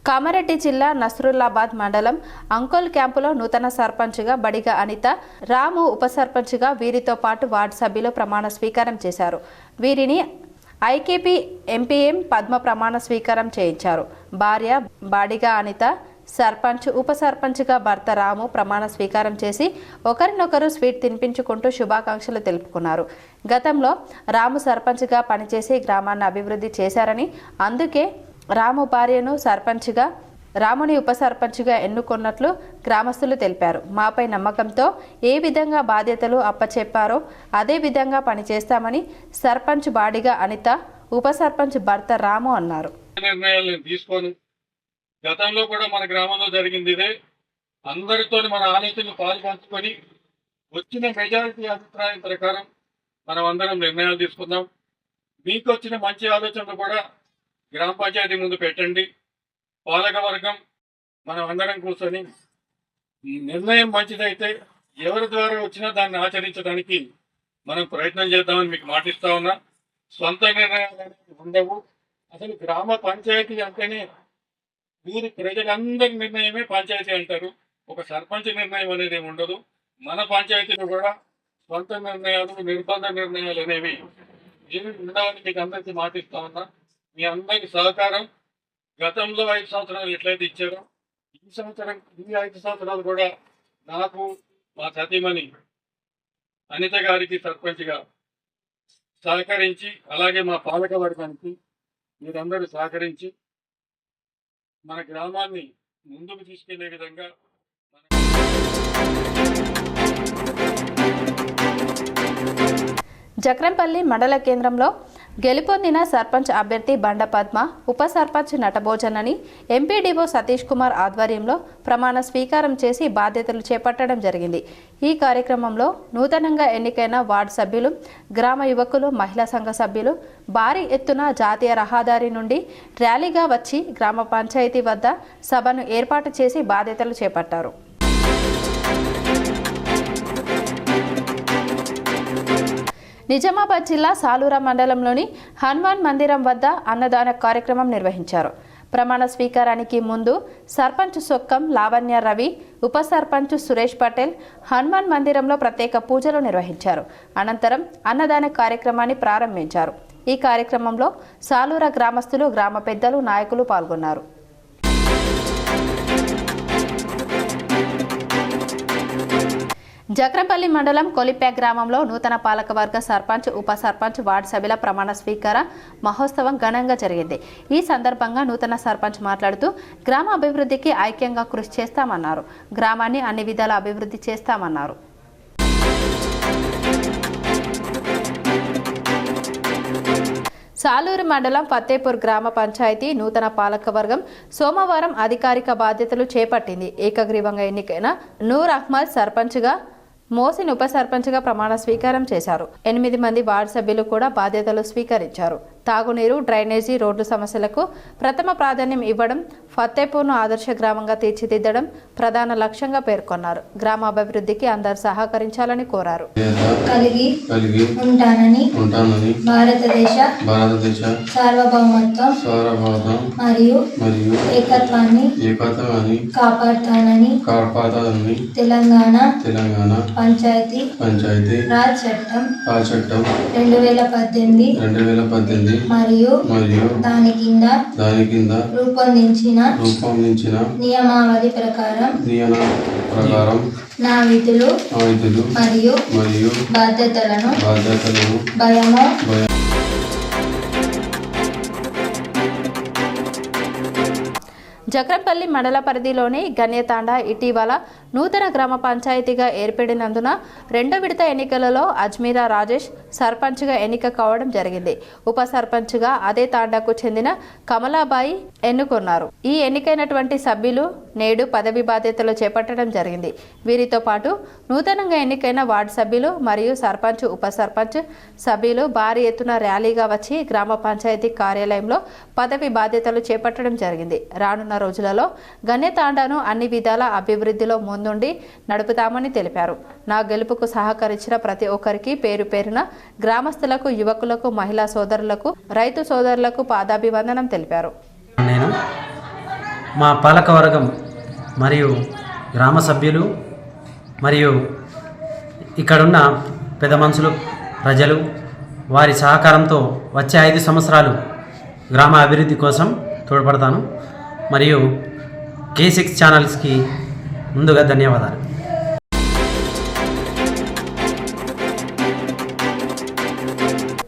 కామారెడ్డి జిల్లా నస్రుల్లాబాద్ మండలం అంకోల్ క్యాంపులో నూతన సర్పంచ్గా బడిగ అనిత, రాము ఉప సర్పంచ్గా వీరితో పాటు వార్డు సభ్యులు ప్రమాణ స్వీకారం చేశారు. వీరిని ఐకేపీ ఎంపీఎం పద్మ ప్రమాణ స్వీకారం చేయించారు. భార్య బాడిగ అనిత, సర్పంచ్, ఉప సర్పంచ్గా భర్త రాము ప్రమాణ స్వీకారం చేసి ఒకరినొకరు స్వీట్ తినిపించుకుంటూ శుభాకాంక్షలు తెలుపుకున్నారు. గతంలో రాము సర్పంచ్గా పనిచేసి గ్రామాన్ని అభివృద్ధి చేశారని, అందుకే రాము భార్యను సర్పంచ్గా, రాముని ఉప సర్పంచ్గా ఎన్నుకున్నట్లు గ్రామస్తులు తెలిపారు. మాపై నమ్మకంతో ఏ విధంగా బాధ్యతలు అప్పచెప్పారో అదే విధంగా పనిచేస్తామని సర్పంచ్ బాడిగా అనిత, ఉప సర్పంచ్ భర్త రాము అన్నారు. గతంలో కూడా మన గ్రామంలో జరిగింది ఇదే. అందరితో మన ఆలోచనలు పాల్పంచుకొని వచ్చిన మెజారిటీ అభిప్రాయం ప్రకారం మనం అందరం నిర్ణయాలు తీసుకుందాం. మీకు వచ్చిన మంచి ఆలోచనలు కూడా గ్రామ పంచాయతీ ముందు పెట్టండి. పాలక వర్గం మనం అందరం కూర్చొని ఈ నిర్ణయం మంచిదైతే ఎవరి ద్వారా వచ్చినా దాన్ని ఆచరించడానికి మనం ప్రయత్నం చేద్దామని మీకు మాటిస్తా ఉన్నా. సొంత నిర్ణయాలు ఉండవు. అసలు గ్రామ పంచాయతీ అంటేనే ఊరి ప్రజలందరి నిర్ణయమే పంచాయతీ అంటారు. ఒక సర్పంచ్ నిర్ణయం అనేది ఏమి ఉండదు. మన పంచాయతీలో కూడా సొంత నిర్ణయాలు, నిర్బంధ నిర్ణయాలు అనేవి ఏమి ఉండవని మీకు అందరికీ మాటిస్తా ఉన్నా. మీ అందరికి సహకారం గతంలో 5 సంవత్సరాలు ఎట్లయితే ఇచ్చారో ఈ 5 సంవత్సరాలు కూడా నాకు, మా సతీమణి అనిత గారికి సర్పంచ్గా సహకరించి, అలాగే మా పాలక వర్గానికి మీరందరూ సహకరించి మన గ్రామాన్ని ముందుకు తీసుకెళ్లే విధంగా జక్రంపల్లి మండల కేంద్రంలో గెలుపొందిన సర్పంచ్ అభ్యర్థి బండ పద్మ, ఉప సర్పంచ్ నటభోజనని ఎంపీడీఓ సతీష్ కుమార్ ఆధ్వర్యంలో ప్రమాణ స్వీకారం చేసి బాధ్యతలు చేపట్టడం జరిగింది. ఈ కార్యక్రమంలో నూతనంగా ఎన్నికైన వార్డు సభ్యులు, గ్రామ యువకులు, మహిళా సంఘ సభ్యులు భారీ ఎత్తున జాతీయ రహదారి నుండి ర్యాలీగా వచ్చి గ్రామ పంచాయతీ వద్ద సభను ఏర్పాటు చేసి బాధ్యతలు చేపట్టారు. నిజామాబాద్ జిల్లా సాలూరా మండలంలోని హనుమాన్ మందిరం వద్ద అన్నదాన కార్యక్రమం నిర్వహించారు. ప్రమాణ స్వీకారానికి ముందు సర్పంచ్ సొక్కం లావణ్య రవి, ఉప సర్పంచ్ సురేష్ పటేల్ హనుమాన్ మందిరంలో ప్రత్యేక పూజలు నిర్వహించారు. అనంతరం అన్నదాన కార్యక్రమాన్ని ప్రారంభించారు. ఈ కార్యక్రమంలో సాలూర గ్రామస్తులు, గ్రామ పెద్దలు, నాయకులు పాల్గొన్నారు. జక్రంపల్లి మండలం కొలిప్యాక్ గ్రామంలో నూతన పాలకవర్గ సర్పంచ్, ఉప సర్పంచ్, వార్డు సభ్యుల ప్రమాణ స్వీకార మహోత్సవం ఘనంగా జరిగింది. ఈ సందర్భంగా నూతన సర్పంచ్ మాట్లాడుతూ గ్రామ అభివృద్ధికి ఐక్యంగా కృషి చేస్తామన్నారు. గ్రామాన్ని అన్ని విధాల అభివృద్ధి చేస్తామన్నారు. సాలూరు మండలం ఫతేపూర్ గ్రామ పంచాయతీ నూతన పాలకవర్గం సోమవారం అధికారిక బాధ్యతలు చేపట్టింది. ఏకగ్రీవంగా ఎన్నికైన నూర్ అహ్మద్ సర్పంచ్గా, మోసిన్ ఉప సర్పంచ్గా ప్రమాణ స్వీకారం చేశారు. 8 మంది వార్డు సభ్యులు కూడా బాధ్యతలు స్వీకరించారు. తాగునీరు, డ్రైనేజీ, రోడ్డు సమస్యలకు ప్రథమ ప్రాధాన్యం ఇవ్వడం, ఫతేపూర్ను ఆదర్శ గ్రామంగా తీర్చిదిద్దడం ప్రధాన లక్ష్యంగా పేర్కొన్నారు. గ్రామ అభివృద్ధికి అందరూ సహకరించాలని కోరారు. కలిగి ఉంటానని భారతదేశ సార్వభౌమత్వం మరియు ఏకత్వాన్ని కాపాడుతానని తెలంగాణ పంచాయతీ రాజ్ చట్టం 2018 మరియు దాని కింద రూపొందించిన నియమావళి ప్రకారం నా విధులు మరియు బాధ్యతలను భయమో జక్రంపల్లి మండల పరిధిలోని గన్యతాండా ఇటీవల నూతన గ్రామ పంచాయతీగా ఏర్పడినందున 2వ విడత ఎన్నికలలో అజ్మీరా రాజేష్ సర్పంచ్గా ఎన్నిక కావడం జరిగింది. ఉప సర్పంచ్గా అదే తాండాకు చెందిన కమలాబాయి ఎన్నుకున్నారు. ఈ ఎన్నికైనటువంటి సభ్యులు నేడు పదవి బాధ్యతలు చేపట్టడం జరిగింది. వీరితో పాటు నూతనంగా ఎన్నికైన వార్డు సభ్యులు మరియు సర్పంచ్, ఉప సర్పంచ్ సభ్యులు భారీ ఎత్తున ర్యాలీగా వచ్చి గ్రామ పంచాయతీ కార్యాలయంలో పదవి బాధ్యతలు చేపట్టడం జరిగింది. రానున్న రోజులలో గన్యతాండాను అన్ని విధాల అభివృద్ధిలో ముందుండి నడుపుతామని తెలిపారు. నా గెలుపుకు సహకరించిన ప్రతి ఒక్కరికి పేరు పేరున గ్రామస్తులకు, యువకులకు, మహిళా సోదరులకు, రైతు సోదరులకు పాదాభివందనం తెలిపారు. నేను మా పాలకవర్గం మరియు గ్రామ సభ్యులు మరియు ఇక్కడున్న పెద్ద మనుషులు, ప్రజలు వారి సహకారంతో వచ్చే 5 సంవత్సరాలు గ్రామ అభివృద్ధి కోసం తోడ్పడతాను. మరియు K6 ఛానల్స్కి ముందుగా ధన్యవాదాలు.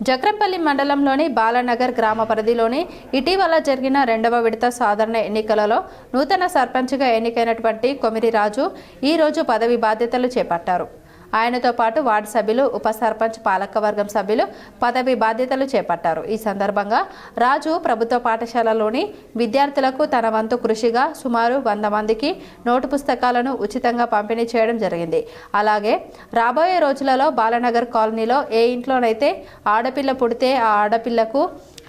జక్రంపల్లి మండలంలోని బాలనగర్ గ్రామ పరిధిలోని ఇటీవల జరిగిన 2వ విడత సాధారణ ఎన్నికలలో నూతన సర్పంచ్గా ఎన్నికైనటువంటి కొమిరి రాజు ఈరోజు పదవి బాధ్యతలు చేపట్టారు. ఆయనతో పాటు వార్డు సభ్యులు, ఉప సర్పంచ్, పాలకవర్గం సభ్యులు పదవి బాధ్యతలు చేపట్టారు. ఈ సందర్భంగా రాజు ప్రభుత్వ పాఠశాలలోని విద్యార్థులకు తన వంతు కృషిగా సుమారు 100 మందికి నోటు పుస్తకాలను ఉచితంగా పంపిణీ చేయడం జరిగింది. అలాగే రాబోయే రోజులలో బాలనగర్ కాలనీలో ఏ ఇంట్లోనైతే ఆడపిల్ల పుడితే ఆ ఆడపిల్లకు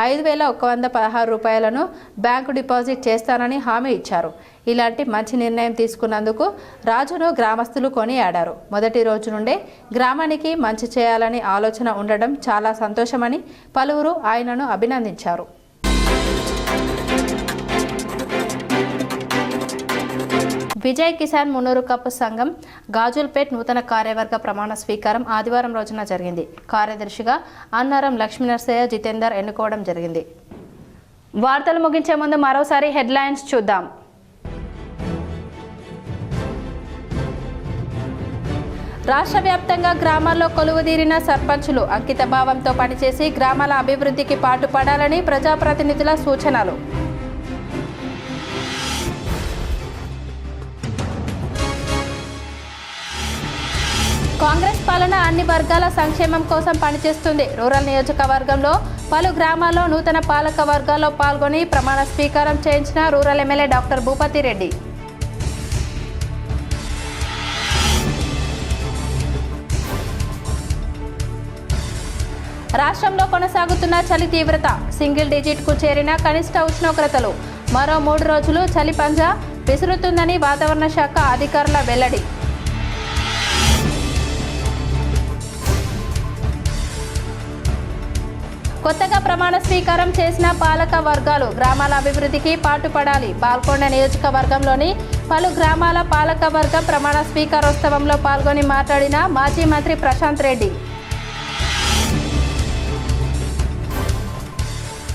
5,116 రూపాయలను బ్యాంకు డిపాజిట్ చేస్తానని హామీ ఇచ్చారు. ఇలాంటి మంచి నిర్ణయం తీసుకున్నందుకు రాజును గ్రామస్తులు కొనియాడారు. మొదటి రోజు నుండే గ్రామానికి మంచి చేయాలని ఆలోచన ఉండడం చాలా సంతోషమని పలువురు ఆయనను అభినందించారు. విజయ్ కిసాన్ మున్నూరు కప్ సంఘం గాజుల్పేట్ నూతన కార్యవర్గ ప్రమాణ స్వీకారం ఆదివారం రోజున జరిగింది. కార్యదర్శిగా అన్నారం లక్ష్మీనరసయ్య జితేందర్ ఎన్నుకోవడం జరిగింది. వార్తలు ముగించే ముందు మరోసారి హెడ్లైన్స్ చూద్దాం. రాష్ట్ర వ్యాప్తంగా గ్రామాల్లో కొలువుదీరిన సర్పంచులు అంకిత భావంతో పనిచేసి గ్రామాల అభివృద్ధికి పాటుపడాలని ప్రజాప్రతినిధుల సూచనలు. కాంగ్రెస్ పాలన అన్ని వర్గాల సంక్షేమం కోసం పనిచేస్తుంది. రూరల్ నియోజకవర్గంలో పలు గ్రామాల్లో నూతన పాలక వర్గాల్లో పాల్గొని ప్రమాణ స్వీకారం చేయించిన rural MLA doctor Bhupathi Reddy. రాష్ట్రంలో కొనసాగుతున్న చలి తీవ్రత, సింగిల్ డిజిట్కు చేరిన కనిష్ట ఉష్ణోగ్రతలు. మరో 3 రోజులు చలి పంజా విసురుతుందని వాతావరణ శాఖ అధికారుల వెల్లడి. కొత్తగా ప్రమాణ స్వీకారం చేసిన పాలక వర్గాలు గ్రామాల అభివృద్ధికి పాటుపడాలి. బాల్కొండ నియోజకవర్గంలోని పలు గ్రామాల పాలక వర్గం ప్రమాణ స్వీకారోత్సవంలో పాల్గొని మాట్లాడిన మాజీ మంత్రి ప్రశాంత్ రెడ్డి.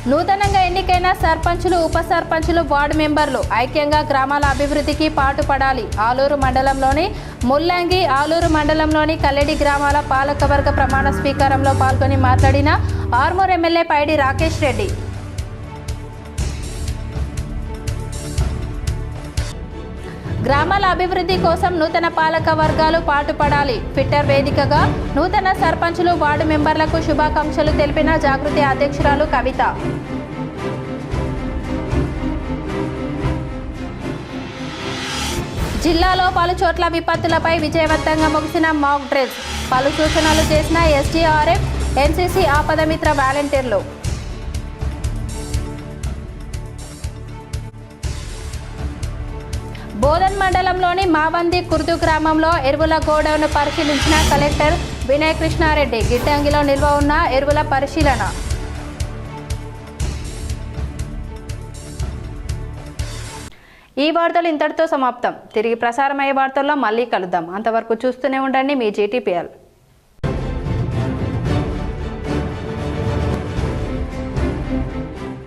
నూతనంగా ఎన్నికైన సర్పంచులు ఉప సర్పంచులు వార్డు మెంబర్లు ఐక్యంగా గ్రామాల అభివృద్ధికి పాటుపడాలి. ఆలూరు మండలంలోని ముల్లంగి, ఆలూరు మండలంలోని కల్లెడి గ్రామాల పాలకవర్గ ప్రమాణ స్వీకారంలో పాల్గొని మాట్లాడిన ఆర్మూర్ ఎమ్మెల్యే పైడి రాకేష్ రెడ్డి. గ్రామాల అభివృద్ధి కోసం నూతన పాలక వర్గాలు పాటుపడాలి. ట్విట్టర్ వేదికగా నూతన సర్పంచులు వార్డు మెంబర్లకు శుభాకాంక్షలు తెలిపిన జాగృతి అధ్యక్షురాలు కవిత. జిల్లాలో పలు చోట్ల విపత్తులపై విజయవంతంగా ముగిసిన మాక్ డ్రిల్స్. పలు సూచనలు చేసిన ఎస్డీఆర్ఎఫ్, ఎన్సీసీ, ఆపదమిత్ర వాలంటీర్లు. బోధన్ మండలంలోని మావంది కుర్దు గ్రామంలో ఎరువుల గోడౌన్ పరిశీలించిన కలెక్టర్ వినయ్ కృష్ణారెడ్డి. గిడ్డంగిలో నిల్వ ఉన్న ఎరువుల పరిశీలన. ఈ వార్తలు ఇంతటితో సమాప్తం. తిరిగి ప్రసారమయ్యే వార్తల్లో మళ్ళీ కలుద్దాం. అంతవరకు చూస్తూనే ఉండండి మీ జీటీపీఎల్.